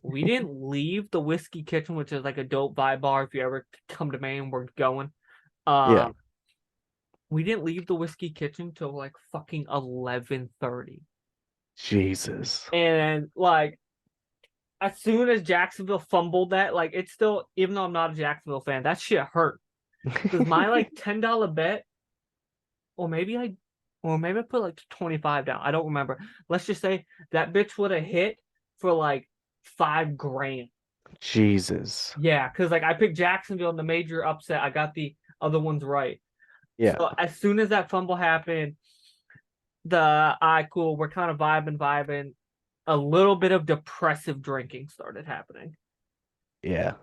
We didn't leave the Whiskey Kitchen, which is like a dope vibe bar. If you ever come to Maine, we're going. Yeah. Um, we didn't leave the Whiskey Kitchen till like fucking 11:30. Jesus. And like as soon as Jacksonville fumbled that, like it's still, even though I'm not a Jacksonville fan, that shit hurt. Because my like $10 bet, or maybe I put like 25 down. I don't remember. Let's just say that bitch would have hit for like 5 grand. Jesus. Yeah, because like I picked Jacksonville in the major upset. I got the other ones right. Yeah. So as soon as that fumble happened, cool, we're kind of vibing. A little bit of depressive drinking started happening. Yeah.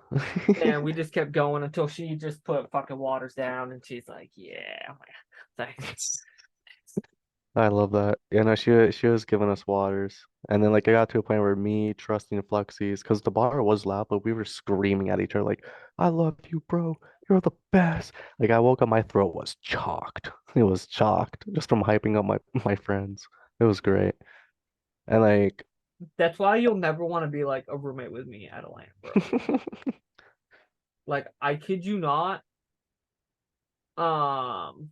And we just kept going until she just put fucking waters down and she's like, yeah. Thanks. I love that. Yeah, no, she was giving us waters. And then like I got to a point where me trusting Fluxies, because the bar was loud, but we were screaming at each other like, I love you, bro. You're the best. Like I woke up, my throat was chalked. It was chalked just from hyping up my friends. It was great. And like That's why you'll never want to be like a roommate with me at a land, bro. Like I kid you not. Um,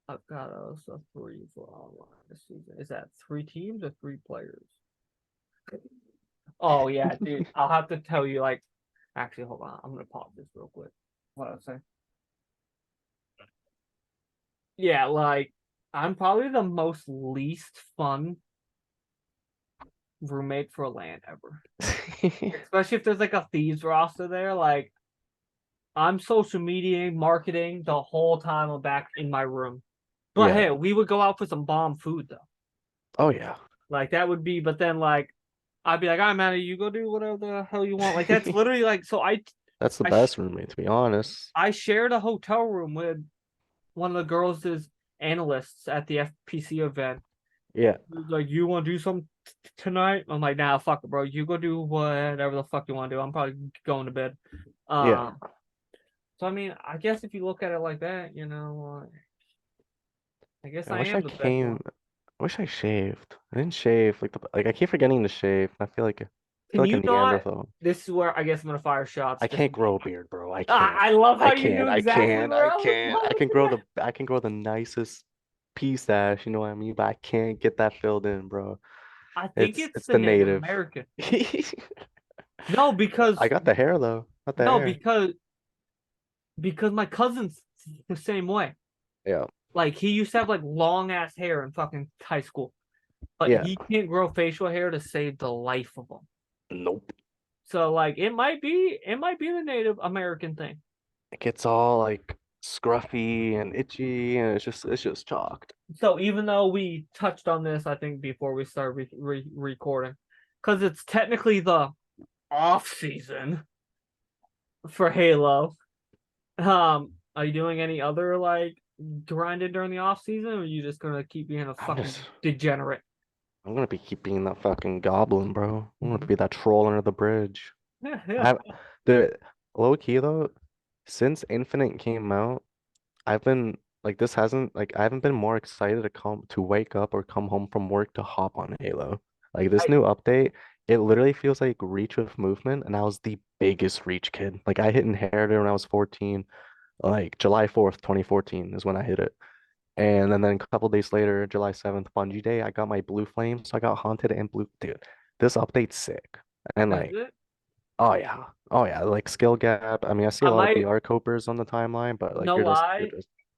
I've got us a three for online this season. Is that 3 teams or 3 players? Oh yeah, dude. I'll have to tell you. Like, actually, hold on. I'm gonna pause this real quick. What I was saying. Yeah, like I'm probably the most least fun roommate for land ever. Especially if there's like a thieves roster there. Like I'm social media marketing the whole time I'm back in my room. But Yeah. hey, we would go out for some bomb food though. Oh yeah. Like that would be, but then like I'd be like, I'm out of you go do whatever the hell you want. Like that's literally like so That's the I best roommate, to be honest. I shared a hotel room with one of the girls' analysts at the FPC event. Yeah. Like, you want to do something tonight? I'm like, nah, fuck it, bro. You go do whatever the fuck you want to do. I'm probably going to bed. Yeah. Um, so I mean, I guess if you look at it like that, I guess I I wish I am the best came. one. I wish I shaved. I didn't shave. Like I keep forgetting to shave. I feel Can like a you not? Neanderthal. This is where I guess I'm gonna fire shots. I Just can't grow a beard, bro. I I, can't. I love how I you knew can't. I exactly can't. where I I was can't. going. I can grow the nicest pea stash, you know what I mean? But I can't get that filled in, bro. I think it's It's the the Native native. American. No, I got the hair though. Got the no, hair. because my cousin's the same way. Yeah. Like he used to have like long ass hair in fucking high school, but Yeah. he can't grow facial hair to save the life of him. Nope. So like it might be the Native American thing. It gets all like scruffy and itchy, and it's just chalked. So even though we touched on this, I think before we start recording, because it's technically the off season for Halo. Are you doing any other like grinding during the off season, or are you just gonna keep being a I'm just fucking degenerate? I'm gonna be keep being that fucking goblin, bro. I'm gonna be that troll under the bridge. I the low key though, since Infinite came out, I've been like this hasn't like I haven't been more excited to wake up or come home from work to hop on Halo. Like this I new update, it literally feels like Reach with movement, and I was the biggest Reach kid. Like I hit Inheritor when I was 14, like July 4th, 2014 is when I hit it. And then a couple days later, July 7th, Bungie Day, I got my blue flame, so I got haunted and blue. Dude, this update's sick. And is like, it? oh yeah. Oh yeah, like skill gap. I mean, I see I a lot of might BR copers on the timeline, but like no lie.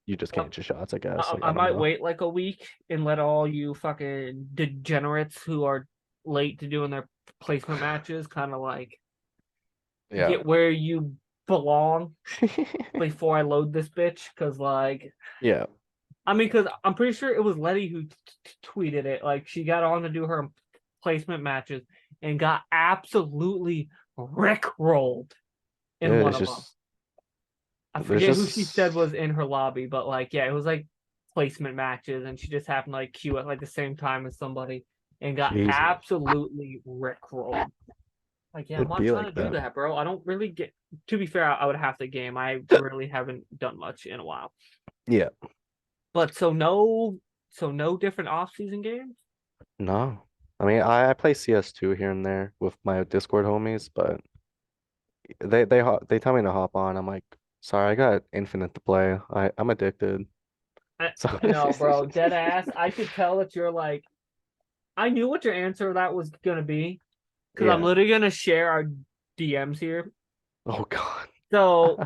you just I, can't hit your shots, I guess. Like I I don't might know. wait like a week and let all you fucking degenerates who are late to doing their placement matches kind of like Yeah. get where you belong before I load this bitch. Cause like, Yeah. I mean, cause I'm pretty sure it was Letty who tweeted it. Like she got on to do her placement matches and got absolutely rickrolled in Dude, one it's of them. just I there's forget who she said just was in her lobby, but like, yeah, it was like placement matches, and she just happened to like queue at like the same time as somebody and got Jesus. absolutely rickrolled. Like, yeah, I'm It'd not be trying like to do that. that, bro. I don't really get. To be fair, I would have to game. I really haven't done much in a while. Yeah. But so no different off-season games. No. I mean, I play CS2 here and there with my Discord homies, but they tell me to hop on. I'm like, sorry, I got Infinite to play. I'm addicted. I, So I know, bro. Dead ass. I could tell that you're like. I knew what your answer to that was gonna be because I'm yeah. literally gonna share our DMs here. Oh God. So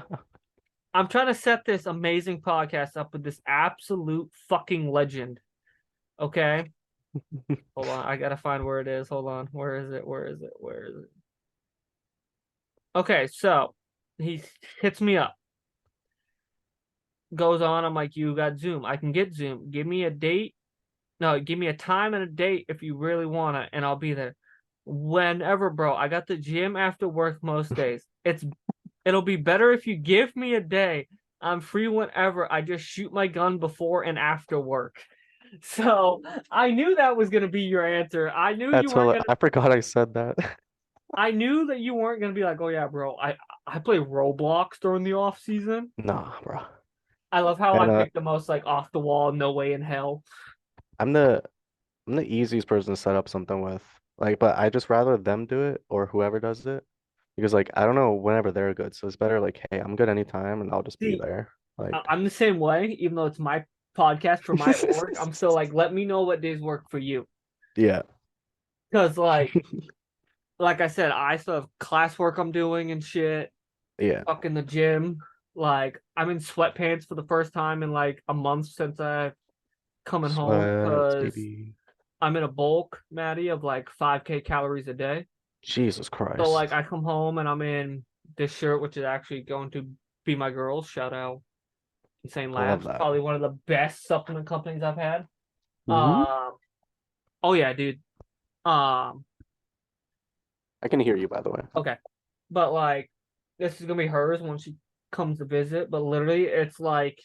I'm trying to set this amazing podcast up with this absolute fucking legend. Okay. Hold on. I gotta find where it is. Hold on. Where is it? Where is it? Where is it? Okay, so he hits me up, goes on. I'm like, you got Zoom. I can get Zoom. Give me a date. No, give me a time and a date if you really want it, and I'll be there. Whenever, bro. I got the gym after work most days. It'll be better if you give me a day. I'm free whenever. I just shoot my gun before and after work. So I knew that was gonna be your answer. I forgot I said that. I knew that you weren't gonna be like, oh yeah, bro. I play Roblox during the off season. Nah, bro. I love how I And picked the most like off the wall, no way in hell. I'm the I'm the easiest person to set up something with. Like, but I just rather them do it or whoever does it because like I don't know whenever they're good. So it's better like, hey, I'm good anytime and I'll just be See, there. Like I'm the same way, even though it's my podcast for my org. I'm still like, let me know what days work for you. yeah. Because like I said, I still have classwork I'm doing and shit. Yeah. Fuck in the gym. Like I'm in sweatpants for the first time in like a month since I coming home Sweats, because baby. I'm in a bulk, Maddie, of like 5K calories a day. Jesus So like Christ. I come home and I'm in this shirt, which is actually going to be my girls. Shout out Insane I love Labs, that. probably one of the best supplement companies I've had. Hmm. Oh yeah, dude. Um, I can hear you by the way. okay, but like this is gonna be hers when she comes to visit. But literally, it's like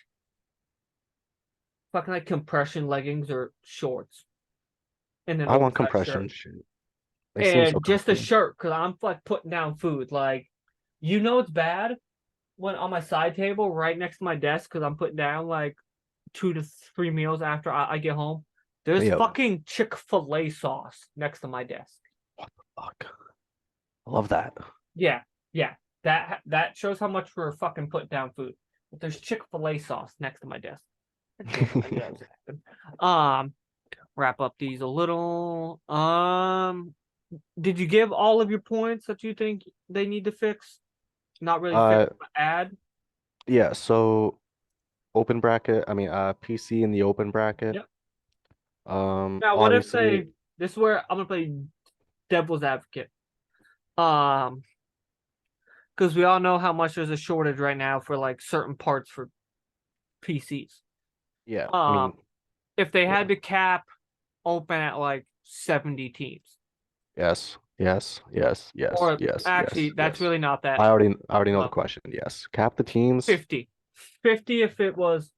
fucking like compression leggings or shorts and an I want oversized compression shirt shit. They seem so and just a comfy. shirt because I'm like putting down food. Like you know it's bad when on my side table right next to my desk because I'm putting down like 2 to 3 meals after I get home. There's Yep. fucking Chick-fil-A sauce next to my desk. Fuck. I love that. Yeah, yeah. That shows how much we're fucking putting down food. But there's Chick-fil-A sauce next to my desk. Damn it, I knew that was gonna happen. Wrap up these a little. Did you give all of your points that you think they need to fix? Not really fix, Uh but add. yeah, so open bracket, I mean PC in the open bracket. Yep. Now, what if Obviously, they? This is where I'm gonna play devil's advocate. Um, because we all know how much there's a shortage right now for like certain parts for PCs. yeah, I Um, mean, if they yeah. had to cap open at like 70 teams, Yes, yes, yes, yes, or yes, actually, yes, that's yes. really not that I already know the low. question. Yes. Cap the teams. 50, 50 if it was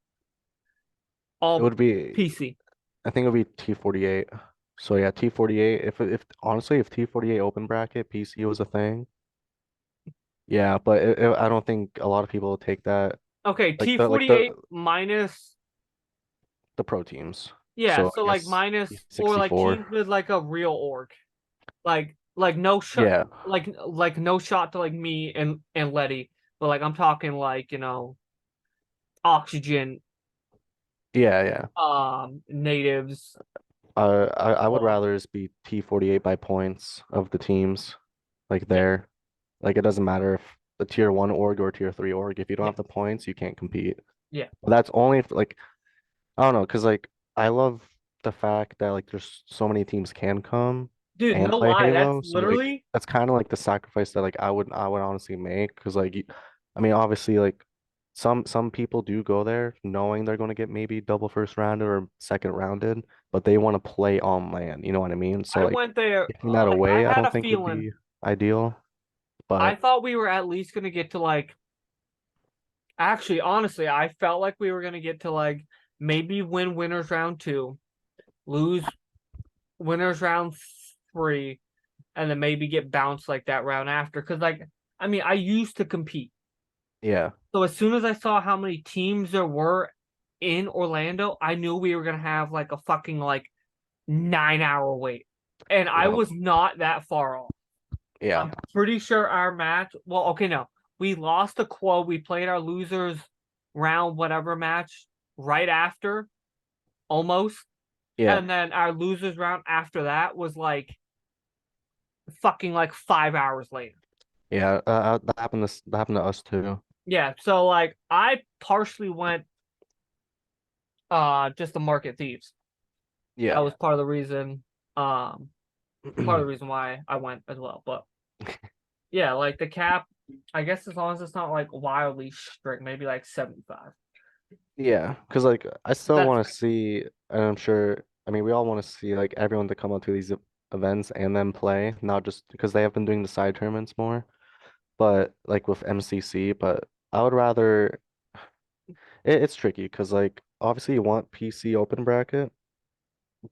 It all would be, PC. I think it would be T48. So yeah, T48. If honestly, if T48 open bracket PC was a thing, yeah. But I don't think a lot of people will take that. Okay, Like T48 minus, the pro teams. yeah, So so I like guess minus or like teams T64. with like a real org. Like no shot, Yeah, like no shot to like me and Letty, but like I'm talking like, oxygen, yeah, yeah. natives. I would uh, rather just be T48 by points of the teams, like yeah, there. Like it doesn't matter if the tier one org or tier three org. If you don't yeah, have the points, you can't compete. yeah. But that's only if like I don't know, because like I love the fact that like there's so many teams can come Dude, and no play lie, that's Halo. So like literally, that's kind of like the sacrifice that like I would honestly make because like I mean obviously like some people do go there knowing they're going to get maybe double first rounded or second rounded, but they want to play on land. You know what I mean? So I like went there, taking that like I away, I had don't a think would feeling. be ideal. I But thought we were at least gonna get to like, actually, honestly, I felt like we were gonna get to like maybe win winners round two, lose winners round three, and then maybe get bounced like that round after. Because like, I mean, I used to compete, yeah, so as soon as I saw how many teams there were in Orlando, I knew we were gonna have like a fucking like 9 hour wait, and I yeah, was not that far off. yeah, I'm pretty sure our match. Well, okay, no, we lost the quo. We played our losers round whatever match right after, almost, yeah, and then our losers round after that was like fucking like 5 hours later. yeah. That happened to us too. Yeah, so like I partially went just to market thieves. That Yeah. was um part of the reason why I went as well. But yeah, like the cap, I guess as long as it's not like wildly strict, maybe like 75. Yeah, because like I still That's want to see, and I'm sure, I mean, we all want to see like everyone to come out to these events and then play, not just because they have been doing the side tournaments more, but like with MCC. But I would rather, it's tricky because like obviously you want PC open bracket,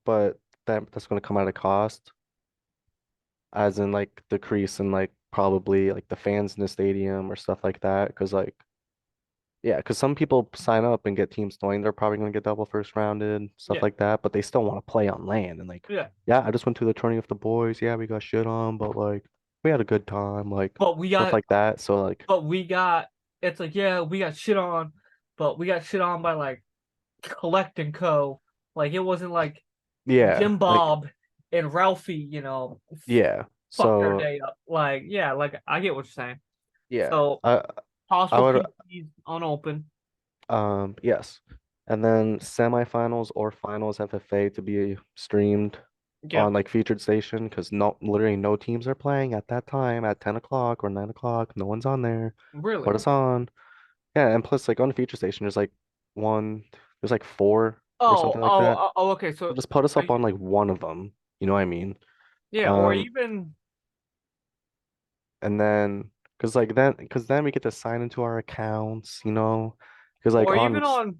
but that's going to come at a cost, as in like decrease in like probably like the fans in the stadium or stuff like that. Because like yeah, because some people sign up and get teams knowing they're probably going to get double first rounded, stuff yeah, like that, but they still want to play on land and like, yeah. yeah, I just went to the tourney with the boys. Yeah, we got shit on, but like we had a good time, like But we stuff got like that. So like, but we got it's like, yeah, we got shit on, but we got shit on by like Collect and Co. Like it wasn't like yeah, Jim like Bob and Ralphie, yeah. fucked our So day up. Like, yeah, like I get what you're saying. yeah, So I possible would PCs unopened. yes, and then semifinals or finals FFA to be streamed Yep. on like featured station because no literally no teams are playing at that time at 10 o'clock or 9 o'clock. No one's on there. Really? Put us on. Yeah, and plus like on the feature station one there's like four or Oh, something like oh, that. oh, oh, okay. So So just put us are up you, on like one of them. You know what I mean? yeah, or Um even and then because then we get to sign into our accounts, because like or on even on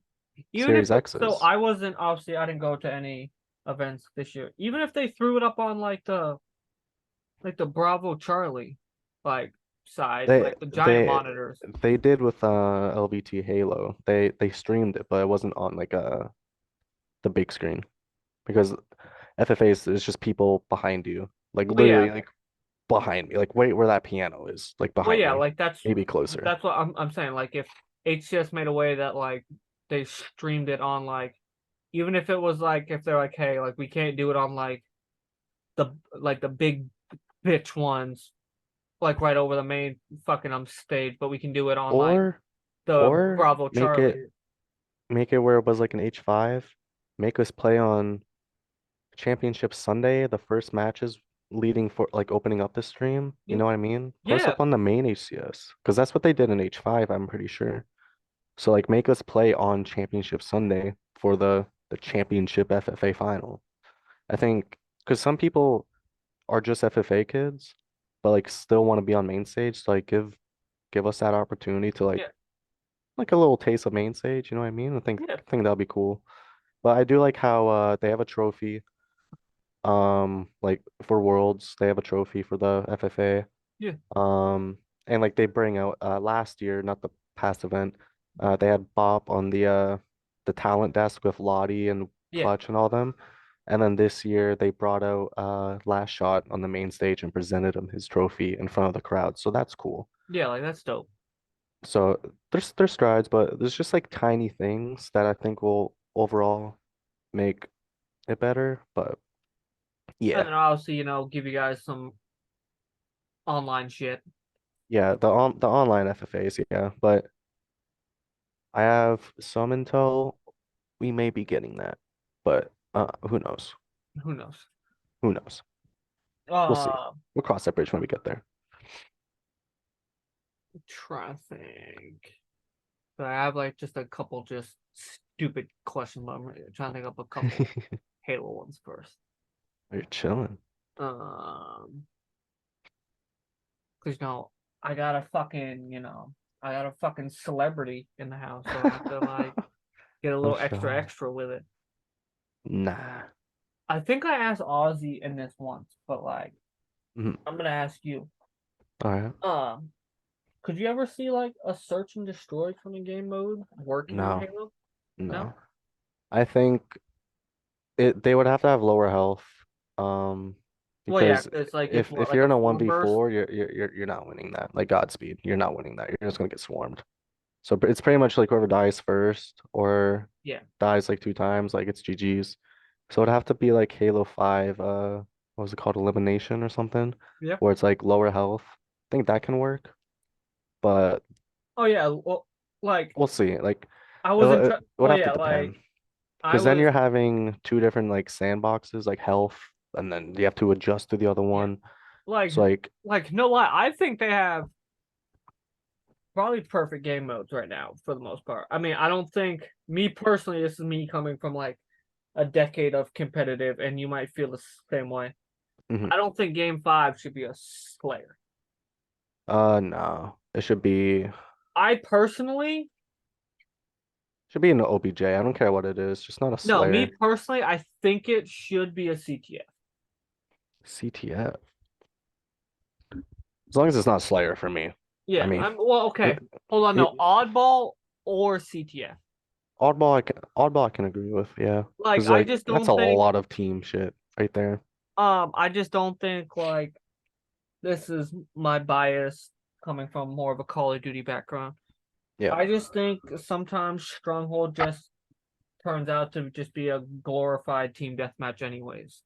even if Series so X's. I wasn't obviously I didn't go to any events this year. Even if they threw it up on like the Bravo Charlie like side, They like the giant they monitors. they did with LBT Halo. They streamed it, but it wasn't on like the big screen because FFA is just people behind you. Like Well, yeah, literally like behind me. Like wait where that piano is, like well, behind yeah, me. like Maybe closer. that's what I'm saying. Like if HCS made a way that like they streamed it on like even if it was like if they're like, hey, like we can't do it on like the big bitch ones, like right over the main fucking stage, but we can do it on like Or the or Bravo Charlie. make it where it was like an H5. Make us play on Championship Sunday, the first matches leading for like opening up the stream. You Yeah, know what I mean? Put us yeah, up on the main HCS because that's what they did in H5, I'm pretty sure. So like make us play on Championship Sunday for the championship FFA final. I think because some people are just FFA kids, but like still want to be on main stage. So like give us that opportunity to yeah, like a little taste of main stage. You know what I mean? yeah. I think that'll be cool. But I do like how they have a trophy. Like for Worlds, they have a trophy for the FFA. Yeah, And like they bring out last year, not the past event, they had Bop on the talent desk with Lottie and yeah, Clutch and all them. And then this year they brought out Last Shot on the main stage and presented him his trophy in front of the crowd. So that's cool. yeah. Like that's dope. So there's strides, but there's just like tiny things that I think will overall make it better. But And yeah. then obviously, give you guys some online shit. Yeah, the online FFAs, yeah. But I have some intel we may be getting that. But who knows? Who knows? Who knows? We'll see. Uh, We'll cross that bridge when we get there. trying to think. But I have like just a couple just stupid questions. But I'm trying to think up a couple Halo ones first. You're chilling. Um, because I got a fucking, I got a fucking celebrity in the house, so I have to like get a Oh, little extra sure. extra with it. Nah. I think I asked Ozzy in this once, but like Mhm. I'm gonna ask you. All right. Um, could you ever see like a search and destroy kind of game mode working on No, Halo? No? no. I think they would have to have lower health. Um, Well, yeah, because it's like it's what, if like you're a in a storm burst? 1v4, you're not winning that. Like Godspeed, you're not winning that. You're just gonna get swarmed. So it's pretty much like whoever dies first or Yeah. dies like two times, like it's GG's. So it'd have to be like Halo 5, what was it called? Elimination or something, Yeah. where it's like lower health. I think that can work, but Oh yeah. Well, like we'll see. Like I wasn't it would well, have to yeah, like depend. I Because then was you're having two different like sandboxes, like health, and then you have to adjust to the other yeah. one. Like So like, no lie, I think they have probably perfect game modes right now for the most part. I mean, I don't think me personally, this is me coming from like a decade of competitive, and you might feel the same way. mhm. I don't think game five should be a Slayer. No, it I personally, should be an OBJ. I don't care what it is, just not a no, me Slayer. personally, I think it should be a CTF. CTF. As long as it's not Slayer for me. I Yeah, mean, I'm well, okay. it, Hold on, no, it, oddball or CTF. oddball I can agree with, yeah. Like, Because I like just that's don't a think, lot of team shit right there. I just don't think like this is my bias coming from more of a Call of Duty background. Yeah. I just think sometimes Stronghold just turns out to just be a glorified team deathmatch, anyways.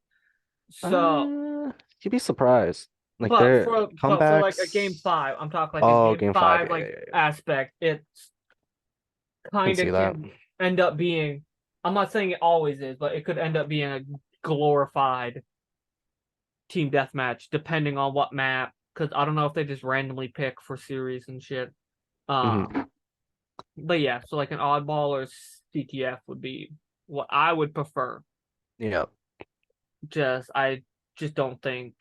So, You'd be surprised. Like but their for like a game comebacks. five, I'm talking like a Oh, game game five. five Yeah, yeah, like yeah, yeah. aspect. It's I can kind see of that. can end up being. I'm not saying it always is, but it could end up being a glorified team deathmatch depending on what map. Because I don't know if they just randomly pick for series and shit. Um, Hmm. but yeah, so like an oddball or CTF would be what I would prefer. Yeah. I just don't think.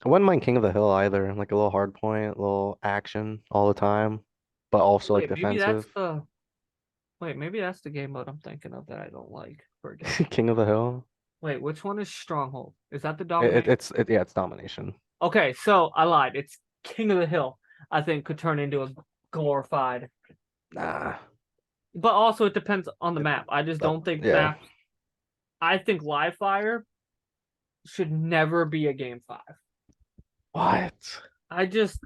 I wouldn't mind King of the Hill either. Like a little hard point, a little action all the time, but also like Wait, maybe that's defensive. the. Wait, maybe that's the game mode I'm thinking of that I don't like for a game. King of the Hill. Wait, which one is Stronghold? Is that the dominate? Yeah, it's domination. Okay, so I lied. It's King of the Hill. I think could turn into a glorified. Nah. But also it depends on the It, map. I just don't think yeah. maps. I think live fire should never be a game five. What? I just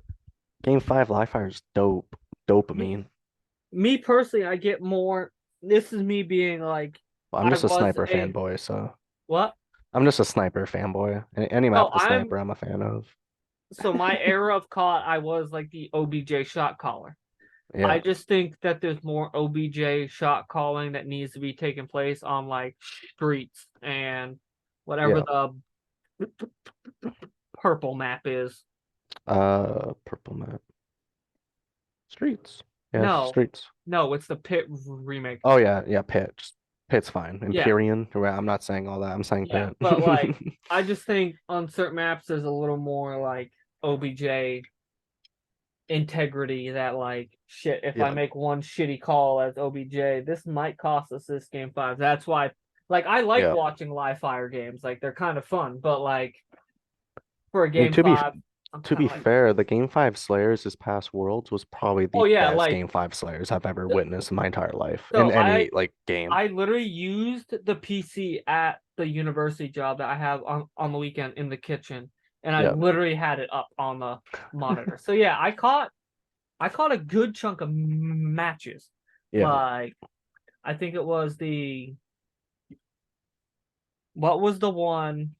Game 5 live fire is dope. me, Dopamine. me personally, I get more. This is me being like Well, I'm I just a was sniper a fanboy, so what? I'm just a sniper fanboy. Any No, map with a I'm sniper, I'm a fan of. so my era of COD, I was like the OBJ shot caller. I Yeah. just think that there's more OBJ shot calling that needs to be taking place on like streets and whatever Yeah. the purple map is. Purple map. Streets. Yeah, No, streets. no, it's the Pit remake. Oh yeah, yeah, Pit. Pit's fine. Yeah, Empyrean. Right, I'm not saying all that. I'm saying yeah, Pit. but like I just think on certain maps there's a little more like OBJ integrity that like shit if I Yeah. make one shitty call as OBJ, this might cost us this game five. That's why Like I like Yeah. watching live fire games. Like they're kind of fun, but like for a I mean, game five, I'm to kind be of like, fair, the Game 5 Slayers this past Worlds was probably oh the yeah, best like Game 5 Slayers I've ever th- witnessed in my entire life in so any like game. I literally used the PC at the university job that I have on the weekend in the kitchen, and I Yeah. literally had it up on the monitor. So yeah, I caught a good chunk of matches. Yeah. Like I think it was what was the one?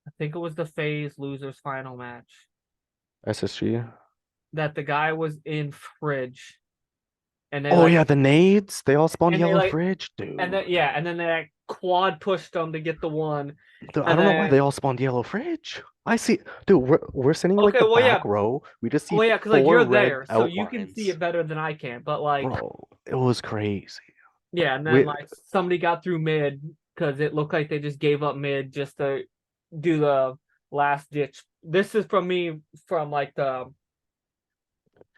I think it was the phase losers final match SSG. that the guy was in fridge and they Oh like yeah, the nades. They all spawned and they yellow like fridge, and then dude. yeah and then they like quad pushed them to get the one Dude, I and don't know why they then all spawned yellow fridge. I see, dude. We're sitting like okay the well yeah back row. We just see well yeah because like four you're red there so you can see outlines, it better than I can but like bro. It was crazy. yeah and then We like somebody got through mid because it looked like they just gave up mid just to do the last ditch. This is from me from like the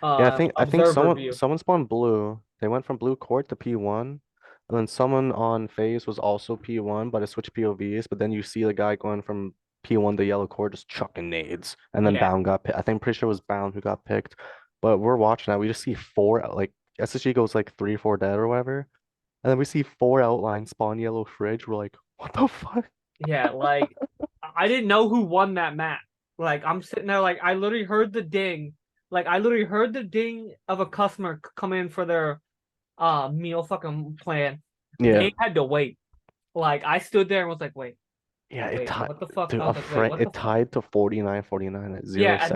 Yeah, I think observer someone view. someone spawned blue. They went from blue court to P1, and then someone on phase was also P1, but it switched POVs. But then you see the guy going from P1 to yellow court just chucking nades, and then Yeah, Bound got picked. I think pretty sure it was Bound who got picked. But we're watching that. We just see four like SSG goes like 3-4 dead or whatever, and then we see four outlines spawn yellow fridge. We're like, what the fuck? yeah. Like I didn't know who won that map. Like I'm sitting there, like I literally heard the ding. Like I literally heard the ding of a customer come in for their meal fucking plan. Yeah, They had to wait. Like I stood there and was like, yeah. It wait, tied what the fuck? to I a was like, wait, frame. what the It fuck? tied to 49-49 at Yeah, 0 seconds.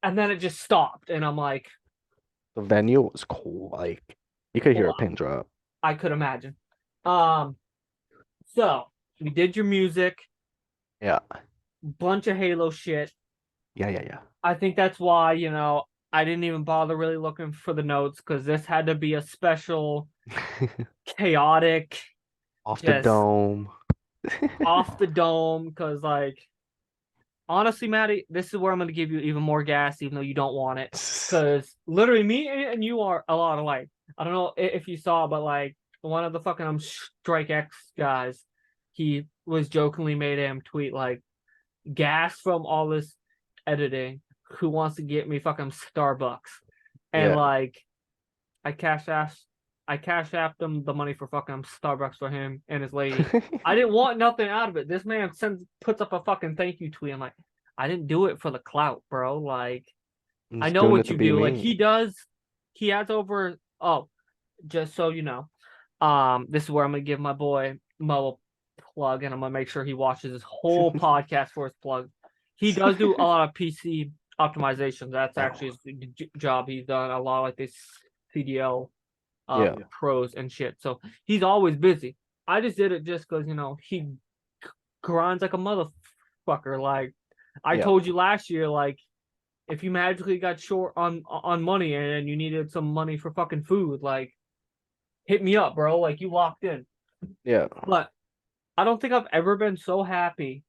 and then it just stopped, and I'm like, The venue was cool. Like you could hear well, a pin drop. I could imagine. Um, so we did your music, Yeah. bunch of Halo shit. Yeah, yeah, I think that's why, I didn't even bother really looking for the notes because this had to be a special, yeah. chaotic, Off the just dome. off the dome. Because, like, honestly, Matty, this is where I'm going to give you even more gas, even though you don't want it. Because literally, me and you are a lot alike. I don't know if you saw, but like, one of the fucking Strike X guys, he was jokingly made him tweet, like, gas from all this editing. Who wants to get me fucking Starbucks? And Yeah. like I cash apped him the money for fucking Starbucks for him and his lady. I didn't want nothing out of it. This man puts up a fucking thank you tweet. I'm like, I didn't do it for the clout, bro. Like, I'm I just know doing it what to you be do. Like me. he does. He has over. Oh, just so you know, this is where I'm gonna give my boy Mo a plug, and I'm gonna make sure he watches his whole podcast for his plug. He does do a lot of PC optimizations. That's Oh, actually his job. He's done a lot of like this CDL yeah. pros and shit. So he's always busy. I just did it just because he grinds like a motherfucker. Like I Yeah. told you last year, like if you magically got short on money and you needed some money for fucking food, like hit me up, bro. Like you locked in. Yeah. But I don't think I've ever been so happy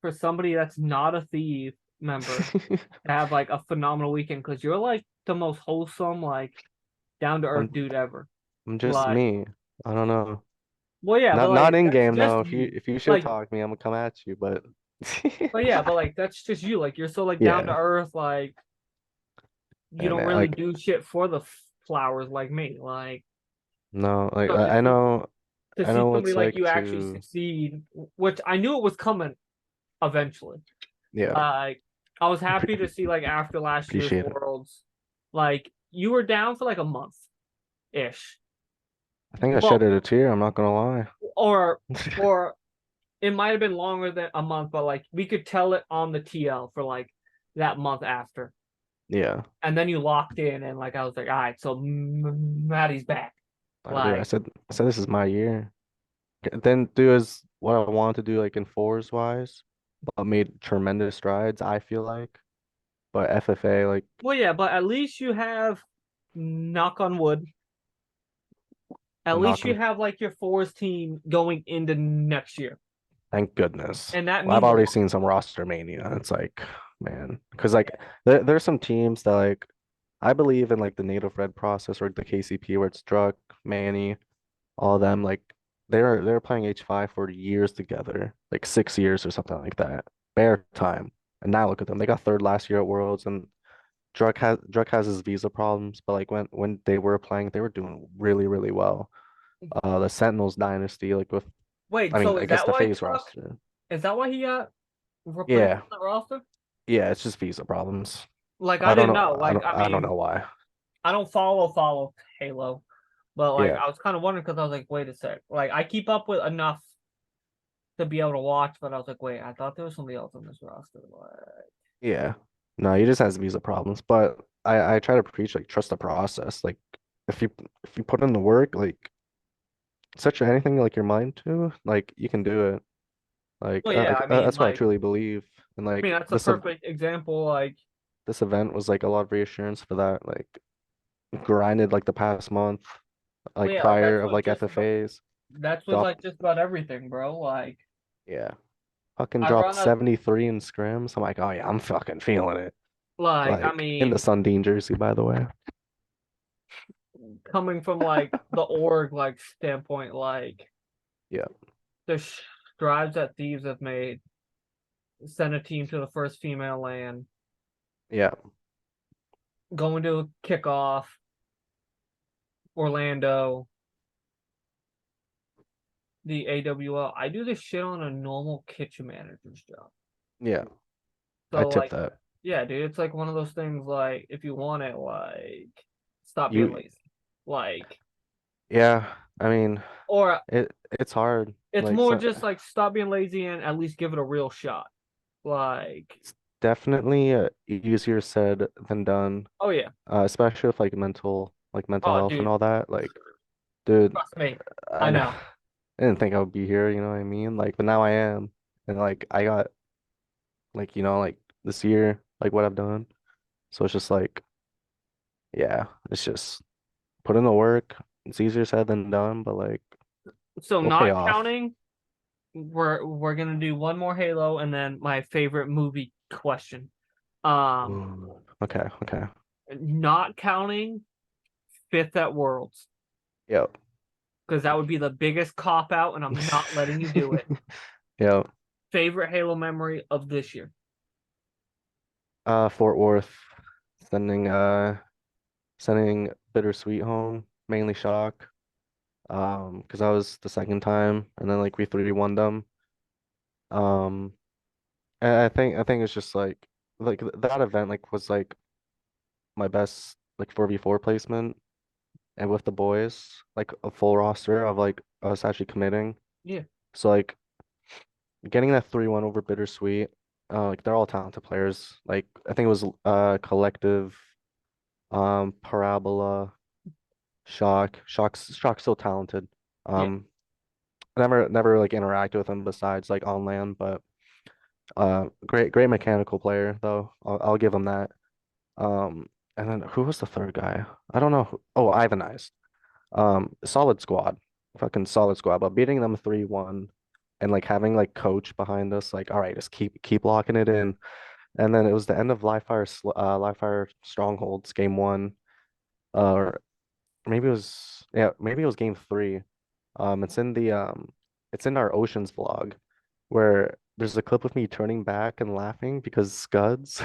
for somebody that's not a thief member to have like a phenomenal weekend because you're like the most wholesome, like down to earth I'm dude ever. I'm just Like, me. I don't know. well, yeah, but Not like in that's game just though. If you you. if you should Like, talk me, I'm gonna come at you, but but yeah, but like that's just you. Like you're so like down to yeah. earth. Like you Yeah, don't man. really Like do shit for the flowers like me. Like no, like so I know to I see know what somebody it's like like you actually to succeed, which I knew it was coming eventually. yeah, Like I was happy to see like after last year's appreciate it. worlds, like you were down for like a month ish. I think I Well, shedded a tear, I'm not gonna lie. or or it might have been longer than a month, but like we could tell it on the TL for like that month after. Yeah. And then you locked in, and like I was like, all right, so Maddie's back. I do. Like, I said this is my year. Then do as what I wanted to do like in fours wise, but made tremendous strides, I feel like. But FFA, like well, yeah, but at least you have, knock on wood, at I'm not least you gonna have like your fours team going into next year, thank goodness. and that Well, I've means a already lot. seen some roster mania. It's like, man, because like there's some teams that like I believe in like the native red process or the KCP where it's Druck, Manny, all of them like they're playing H5 for years together, like 6 years or something like that. Bare time. And now look at them. They got third last year at Worlds and Druck has his visa problems, but like when they were playing, they were doing really, really well. The Sentinels dynasty, like with Wait, I mean, so I is guess that the why FaZe Truck? roster. Is that why he got replaced Yeah, on the roster? yeah, it's just visa problems. Like I I don't didn't know. know. Like I I don't mean, know why. I don't follow Halo, but like Yeah. I was kind of wondering because I was like, wait a sec. Like I keep up with enough to be able to watch, but I was like, wait, I thought there was somebody else on this roster. Like, Yeah. No, he just has visa problems. But I try to preach like trust the process. Like if you if you put in the work, like set your anything like your mind to, like you can do it. Like well, yeah, I mean, that's what I like, truly believe. And I mean like that's a perfect example. Like, this event was like a lot of reassurance for that. Like grinded like the past month, well, like yeah, like prior that's of what like just about FFAs. that's with Dropped like just about everything, bro. Like, yeah. Fucking I dropped run a 73 in scrims. I'm like, oh yeah, I'm fucking feeling it. I Like in the mean, Sundin jersey, by the way. coming from like the org like standpoint, like Yeah. the strides that Thieves have made, send a team to the first female land, Yeah. going to a kickoff, Orlando, the AWL. I do this shit on a normal kitchen manager's job. Yeah. I So tip like, that. yeah, dude, it's like one of those things. Like, if you want it, like, stop being You lazy. Like, yeah, I mean or it's hard. it's Like more so just like stop being lazy and at least give it a real shot. Like, it's definitely easier said than done. oh yeah, Especially with like mental oh health and dude, all that. Like, dude, trust me, I I know know. I didn't think I would be here, you know what I mean? Like, but now I am. And like I got like, like this year, like what I've done. So it's just like, yeah, it's just put in the work. It's easier said than done, but like So it'll pay not off. counting, we're gonna do one more Halo and then my favorite movie question. Um, Ooh, okay, okay. not counting Fifth at Worlds Yep. because that would be the biggest cop out, and I'm not letting you do it. Yep. Favorite Halo memory of this year? Fort Worth sending sending Bittersweet home, mainly shock. Because I was the second time and then like we 3-1 them. Um, and I think it's just like that event like was like my best like 4v4 placement and with the boys, like a full roster of like us actually committing. Yeah, So like getting that 3-1 over Bittersweet, like they're all talented players. Like I think it was Collective, Parabola, Shock's so talented. yeah. Um never like interacted with him besides like on land, but great mechanical player though. I'll give him that. Um and then who was the third guy? I don't know. Oh, Ivanized. Solid squad. Fucking solid squad. But beating them 3-1 and like having like coach behind us, like, all right, just keep locking it in. And then it was the end of Live Fire Strongholds game one. Or maybe it was yeah, maybe it was game three. It's in the it's in our Oceans vlog where there's a clip of me turning back and laughing because Scuds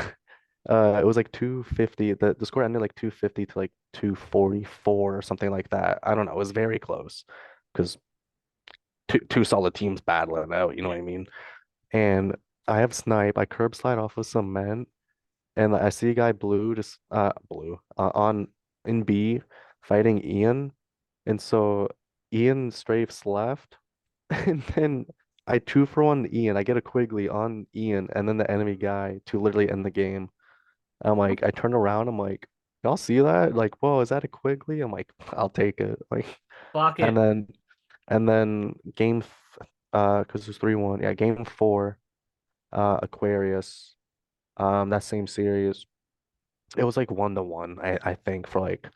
it was like 250. The score ended like 250 to like 244 or something like that. I don't know. It was very close because two solid teams battling it out, you know Yeah. what I mean? And I have snipe. I curb slide off of some men, and I see a guy blue on in B fighting Ian, and so Ian strafes left, and then I 2-for-1 Ian. I get a Quigley on Ian, and then the enemy guy to literally end the game. I'm like, I turn around, I'm like, y'all see that? Like, whoa, is that a Quigley? I'm like, I'll take it. Like, Fuck and it. then because it's 3-1, yeah, game four, Aquarius, that same series, it was like 1-1, I think, for like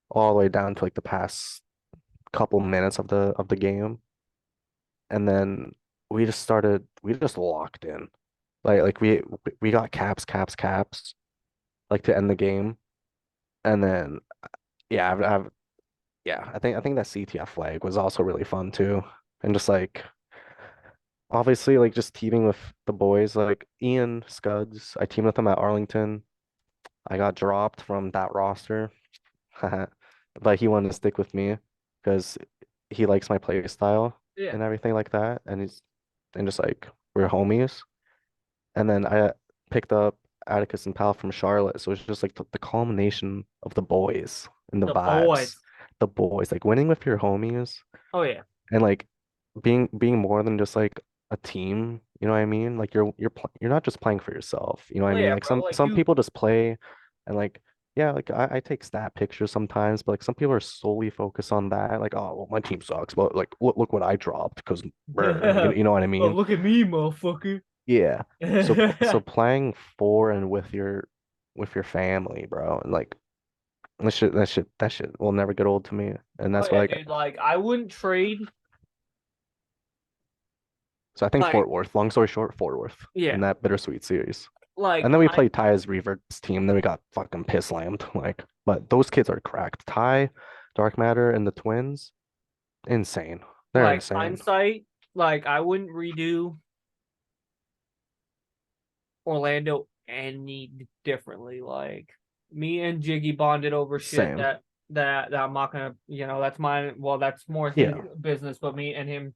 all the way down to like the past couple minutes of the game. And then we just locked in. Like we got caps, like to end the game. And then yeah, I think that CTF flag was also really fun too. And just like obviously like just teaming with the boys like Ian Scuds. I teamed with him at Arlington. I got dropped from that roster. But he wanted to stick with me because he likes my play style Yeah, and everything like that. And just like we're homies. And then I picked up Atticus and Pal from Charlotte. So it's just like the culmination of the boys and the the vibes. boys. The boys, like winning with your homies Oh yeah, and like being more than just like a team, you know what I mean? Like you're not just playing for yourself, you know what I oh mean? yeah, Like bro. Like some you, people just play and like yeah, like I take stat pictures sometimes, but like some people are solely focused on that. Like, oh, well, my team sucks, but like look what I dropped because you know what I oh mean? look at me, motherfucker. Yeah. So playing for and with your family, bro, and like that shit will never get old to me. And Oh that's why yeah, like dude. Like I wouldn't trade. so I think Like Fort Worth, long story short, Fort Worth yeah, in that bittersweet series. like And then we played Ty's Reverts team. Then we got fucking piss slammed. Like, but those kids are cracked. Ty, Dark Matter, and the twins, insane. They're insane. hindsight. Like I wouldn't redo Orlando any differently. Like me and Jiggy bonded over shit Same. that I'm not gonna, that's mine. Well, that's more his Yeah. business, but me and him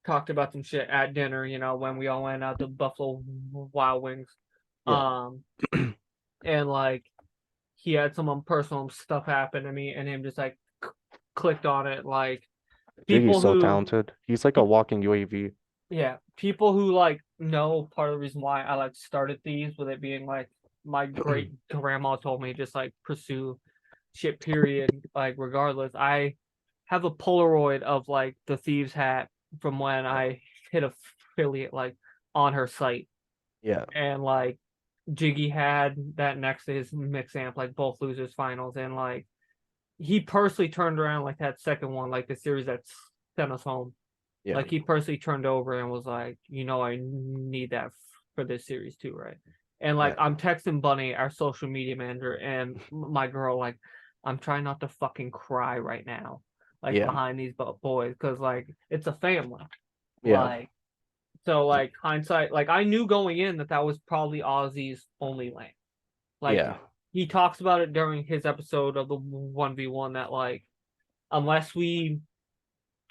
talked about some shit at dinner, when we all went out to Buffalo Wild Wings. Yeah. Um, and like he had some personal stuff happen to me, and him just like clicked on it. Like Jiggy's people so who, talented. He's like a walking UAV. yeah, people who like know part of the reason why I like started these, with it being like my great grandma told me just like pursue shit, period. Like regardless, I have a Polaroid of like the thieves hat from when I hit affiliate like on her site, Yeah. and like Jiggy had that next to his mix amp, like both losers finals, and like he personally turned around like that second one, like the series that sent us home. Yeah. Like he personally turned over and was like, I need that for this series too, right? And like Yeah. I'm texting Bunny, our social media manager, and my girl, like, I'm trying not to fucking cry right now, like Yeah. behind these boys, because like it's a family. Yeah. Like so, like hindsight, like I knew going in that that was probably Ozzy's only lane. Like Yeah. he talks about it during his episode of the 1v1 that like unless we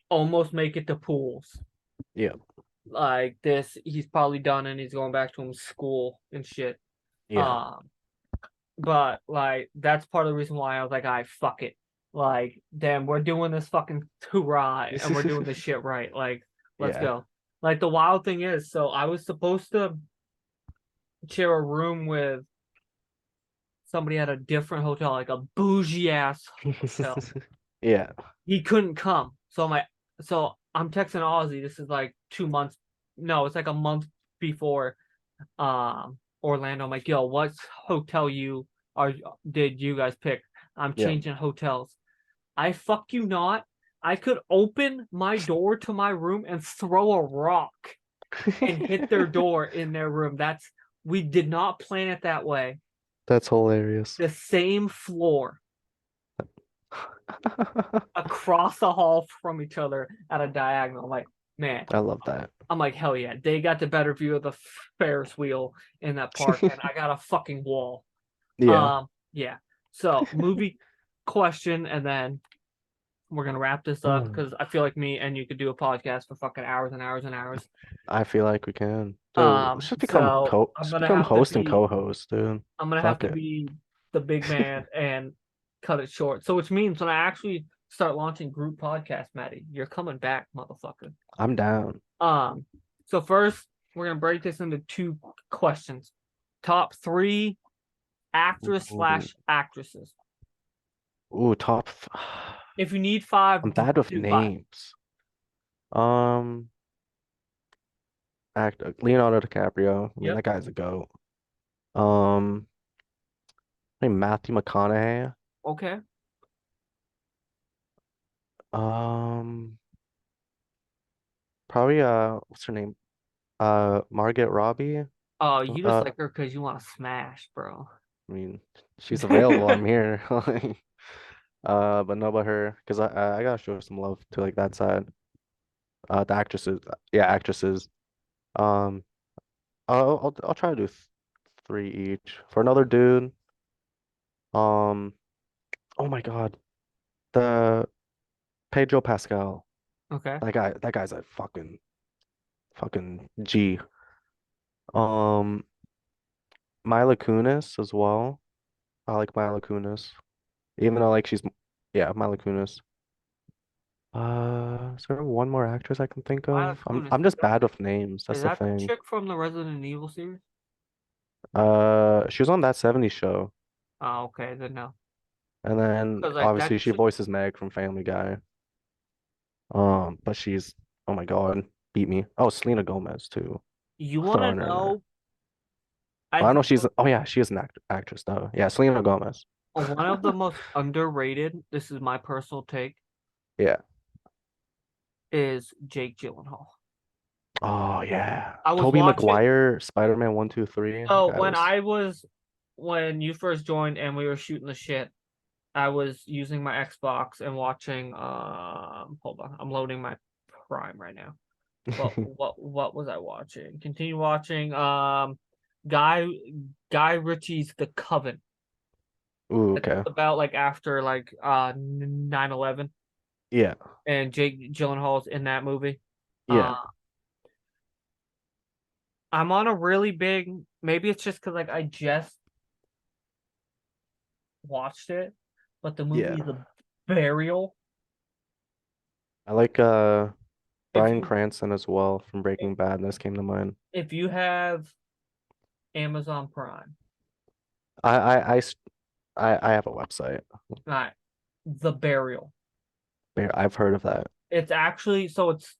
almost make it to pools, Yeah. like this, he's probably done and he's going back to his school and shit. Yeah. Um, but like that's part of the reason why I was like, I fuck it. Like, damn, we're doing this fucking hurrah and we're doing this shit right. Like, let's Yeah. go. Like the wild thing is, so I was supposed to share a room with somebody at a different hotel, like a bougie ass hotel. Yeah. He couldn't come. So I'm texting Ozzy. This is like 2 months. No, it's like a month before Orlando. I'm like, yo, what hotel are did you guys pick? I'm Yeah. changing hotels. I fuck you not. I could open my door to my room and throw a rock and hit their door in their room. We did not plan it that way. That's hilarious. The same floor across the hall from each other at a diagonal. I'm like, man, I love that. I'm like, hell yeah, they got the better view of the Ferris wheel in that park, and I got a fucking wall. Yeah. Yeah. So movie question, and then we're gonna wrap this up Mm. because I feel like me and you could do a podcast for fucking hours and hours and hours. I feel like we can. Dude, So let's become host and co-host, dude. I'm gonna have Fuck to it. be the big man and cut it short. So which means when I actually start launching group podcasts, Matty, you're coming back, motherfucker. I'm down. Um, so first we're gonna break this into two questions. Top three actress Ooh, slash actresses. ooh, If you need five, I'm bad with do five. names. Um, Leonardo DiCaprio. I mean, Yep. that guy's a goat. Um, I mean, Matthew McConaughey. Okay. Um, probably what's her name? Margaret Robbie. Oh, you just Uh, like her because you want to smash, bro. I mean, she's available. I'm here. But no, but her, because I gotta show her some love to like that side. The actresses, yeah, actresses. Um, I'll try to do th three each for another dude. Um, oh my God, the Pedro Pascal. Okay. That guy's a fucking G. Um, Mila Kunis as well. I like Mila Kunis, even though like she's, yeah, Mila Kunis. Is there one more actress I can think Mila of? Kunis. I'm just bad with names. Is That's the that the thing. chick from the Resident Evil series? She was on that 70s show, Oh, okay, then no. and then Because like obviously she voices Meg from Family Guy. But she's, oh my God, beat me. Oh, Selena Gomez too. you want to Throwing her in there. know, I But I know think she's, oh yeah, she is an actress though. Yeah, Selena Gomez. one of the most underrated, this is my personal take, Yeah. is Jake Gyllenhaal. Oh yeah. I was Tobey watching, Maguire, Spider-Man 1, 2, 3. That so guy was, when you first joined and we were shooting the shit, I was using my Xbox and watching, hold on, I'm loading my Prime right now. What was I watching? Continue watching, Guy Guy Ritchie's The Coven. ooh, It's okay. about like after like 9/11, Yeah. and Jake Gyllenhaal's in that movie. Yeah. Uh I'm on a really big, maybe it's just because like I just watched it, but the movie Yeah. is a burial. I like If Bryan you Cranston as well from Breaking Bad. This came to mind. if you have Amazon Prime, I I I s- I have a website. not The Burial. I've heard of that. It's actually, so it's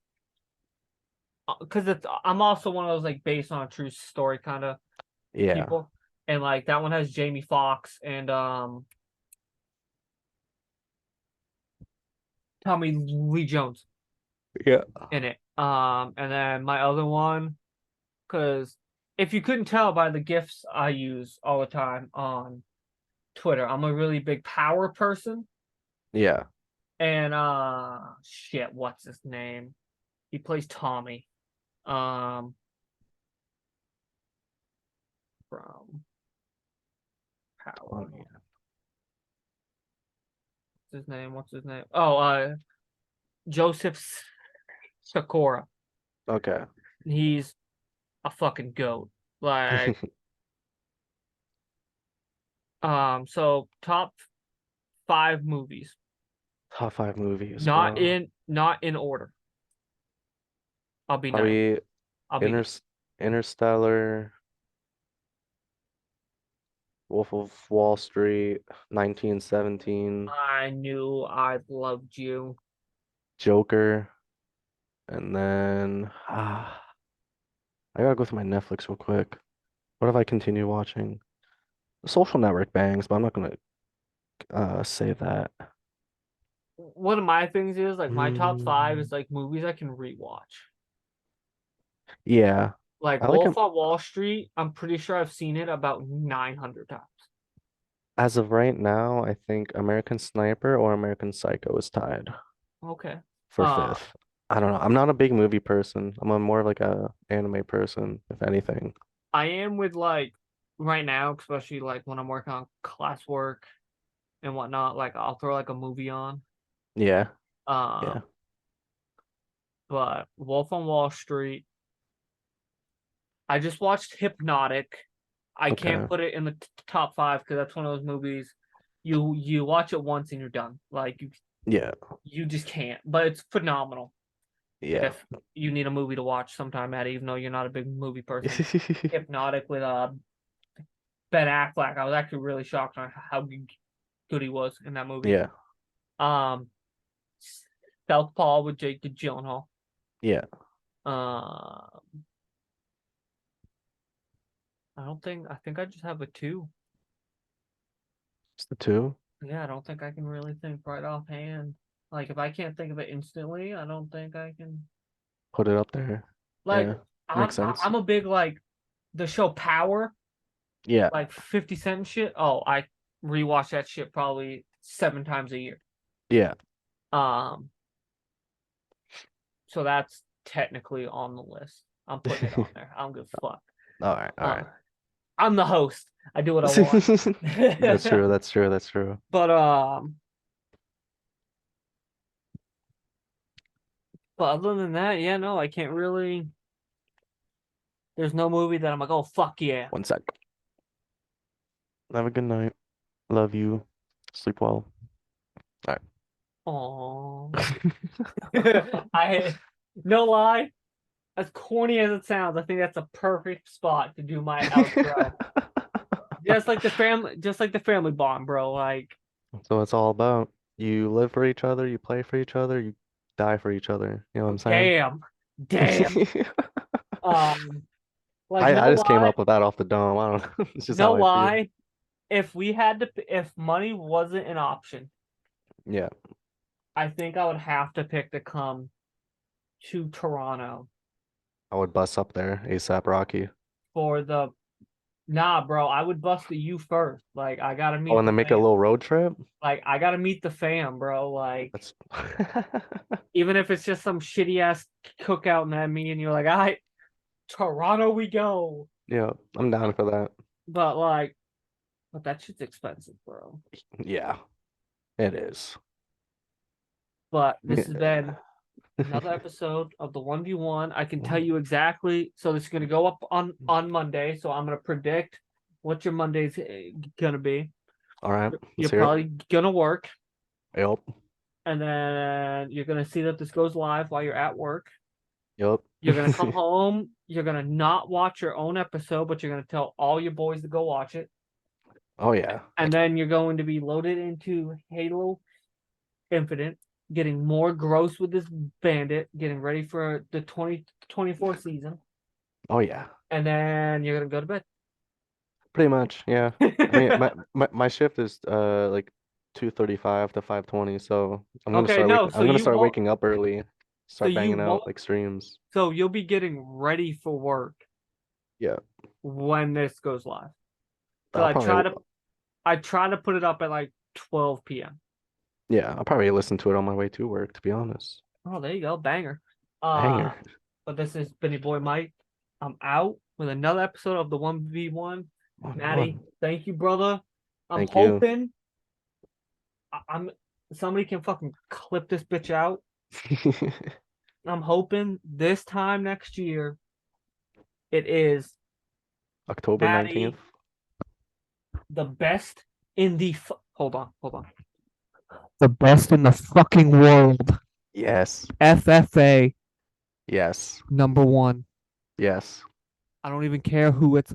because it's, I'm also one of those like based on a true story kind of Yeah. people, and like that one has Jamie Foxx and Tommy Lee Jones Yeah. in it. And then my other one, because if you couldn't tell by the gifs I use all the time on Twitter, I'm a really big power person. Yeah. And shit, what's his name? He plays Tommy. Um from Power. Oh, yeah. What's his name? What's his name? Oh, Joseph Sakura. Okay. He's a fucking goat. Like, so top five movies. Top five movies, Not bro. in not in order. I'll be nice. Probably I'll be Inter nice. Interstellar, Wolf of Wall Street, 1917, I knew I loved you. Joker, and then I gotta go through my Netflix real quick. What have I continued watching? Social Network bangs, but I'm not gonna say that. One of my things is like my top five Mm, is like movies I can rewatch. yeah, Like I like him Wolf on Wall Street, I'm pretty sure I've seen it about 900 times. as of right now. I think American Sniper or American Psycho is tied Okay. for fifth. I don't know. I'm not a big movie person. I'm a more of like a anime person, if anything. I am with like right now, especially like when I'm working on classwork and whatnot, like I'll throw like a movie on. Yeah, yeah. Um, but Wolf on Wall Street, I just watched Hypnotic. I can't Okay. put it in the top five because that's one of those movies you watch it once and you're done. Like Yeah, you just can't. But it's phenomenal. yeah. If you need a movie to watch sometime, Maddie, even though you're not a big movie person, Hypnotic with Ben Affleck. I was actually really shocked on how good he was in that movie. Yeah, Um, Southpaw with Jake Gyllenhaal. yeah. Uh, I think I just have a two. It's the two. Yeah, I don't think I can really think right offhand. Like if I can't think of it instantly, I don't think I can. Put it up there. Like Yeah, makes sense. I'm a big like the show Power. Yeah. like 50 Cent shit. Oh, I rewatch that shit probably 7 times a year. Yeah. Um, so that's technically on the list. I'm putting it on there. I don't give a fuck. All right. All Uh, right. I'm the host. I do what I want. That's true. That's true. That's true. But other than that, yeah, no, I can't really. There's no movie that I'm like, oh fuck yeah. One sec. Have a good night. Love you. Sleep well. All Oh, right. I no lie. As corny as it sounds, I think that's a perfect spot to do my outro. Just like the family bond, bro. Like, So it's all about you live for each other, you play for each other, you die for each other. You know what I'm saying? damn, damn. Um, like I just came up with that off the dome. I don't know. It's just no how I feel. lie. If money wasn't an option, Yeah, I think I would have to pick to come to Toronto I would bus up there ASAP Rocky. for the. Nah, bro. I would bust the you first. Like, I gotta Oh, meet and the then make a fam. little road trip? Like, I gotta meet the fam, bro. Like, That's even if it's just some shitty ass cookout and that me and you're like, all right, Toronto we go. yeah, I'm down for that. But like, but that shit's expensive, bro. Yeah, it is. But this has Yeah. been another episode of the 1v1. I can tell you exactly. So this is gonna go up on Monday. So I'm gonna predict what your Monday's gonna be. All right, You're let's hear it. probably gonna work, Yep, and then you're gonna see that this goes live while you're at work. yep. You're gonna come home. You're gonna not watch your own episode, but you're gonna tell all your boys to go watch it. Oh yeah. And then you're going to be loaded into Halo Infinite, getting more gross with this bandit, getting ready for the 2024 season, Oh yeah. and then you're gonna go to bed. Pretty much, yeah. I mean, my shift is like 2:35 to 5:20, so Okay, no, I'm gonna start waking up early, so start you banging out won't, like streams. so you'll be getting ready for work Yeah. when this goes live. So I'll probably I try to put it up at like 12 p.m. yeah, I'll probably listen to it on my way to work, to be honest. Oh, there you go, banger. Uh, Banger. but this is Benny Boy Mike. I'm out with another episode of the 1v1. Matty, 1v1. thank you, brother. I'm Thank you. hoping I'm somebody can fucking clip this bitch out. I'm hoping this time next year it is October 19th. Matty the best in the hold on. The best in the fucking world. Yes. FFA Yes. #1. Yes. I don't even care who it's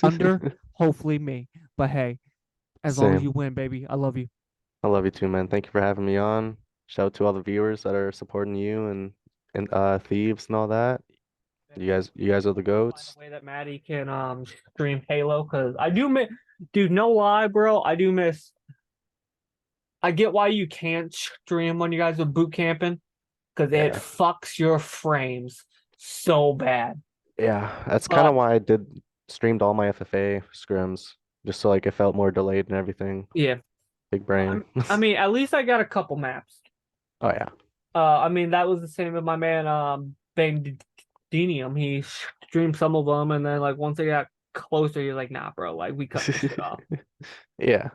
under. Hopefully me. But hey, as long as you Same. win, baby, I love you. I love you too, man. Thank you for having me on. Shout out to all the viewers that are supporting you and thieves and all that. You guys are the Find goats. a way that Matty can stream Halo because I do miss, dude. No lie, bro. I do miss. I get why you can't stream when you guys are boot camping because it Yeah. fucks your frames so bad. Yeah. That's kind But of why I did streamed all my FFA scrims, just so like it felt more delayed and everything. yeah, Big brain. I mean, at least I got a couple maps. Oh yeah. I mean, that was the same with my man Denium. He streamed some of them, and then like once they got closer, he's like, "Nah, bro, like we cut this shit off." Yeah.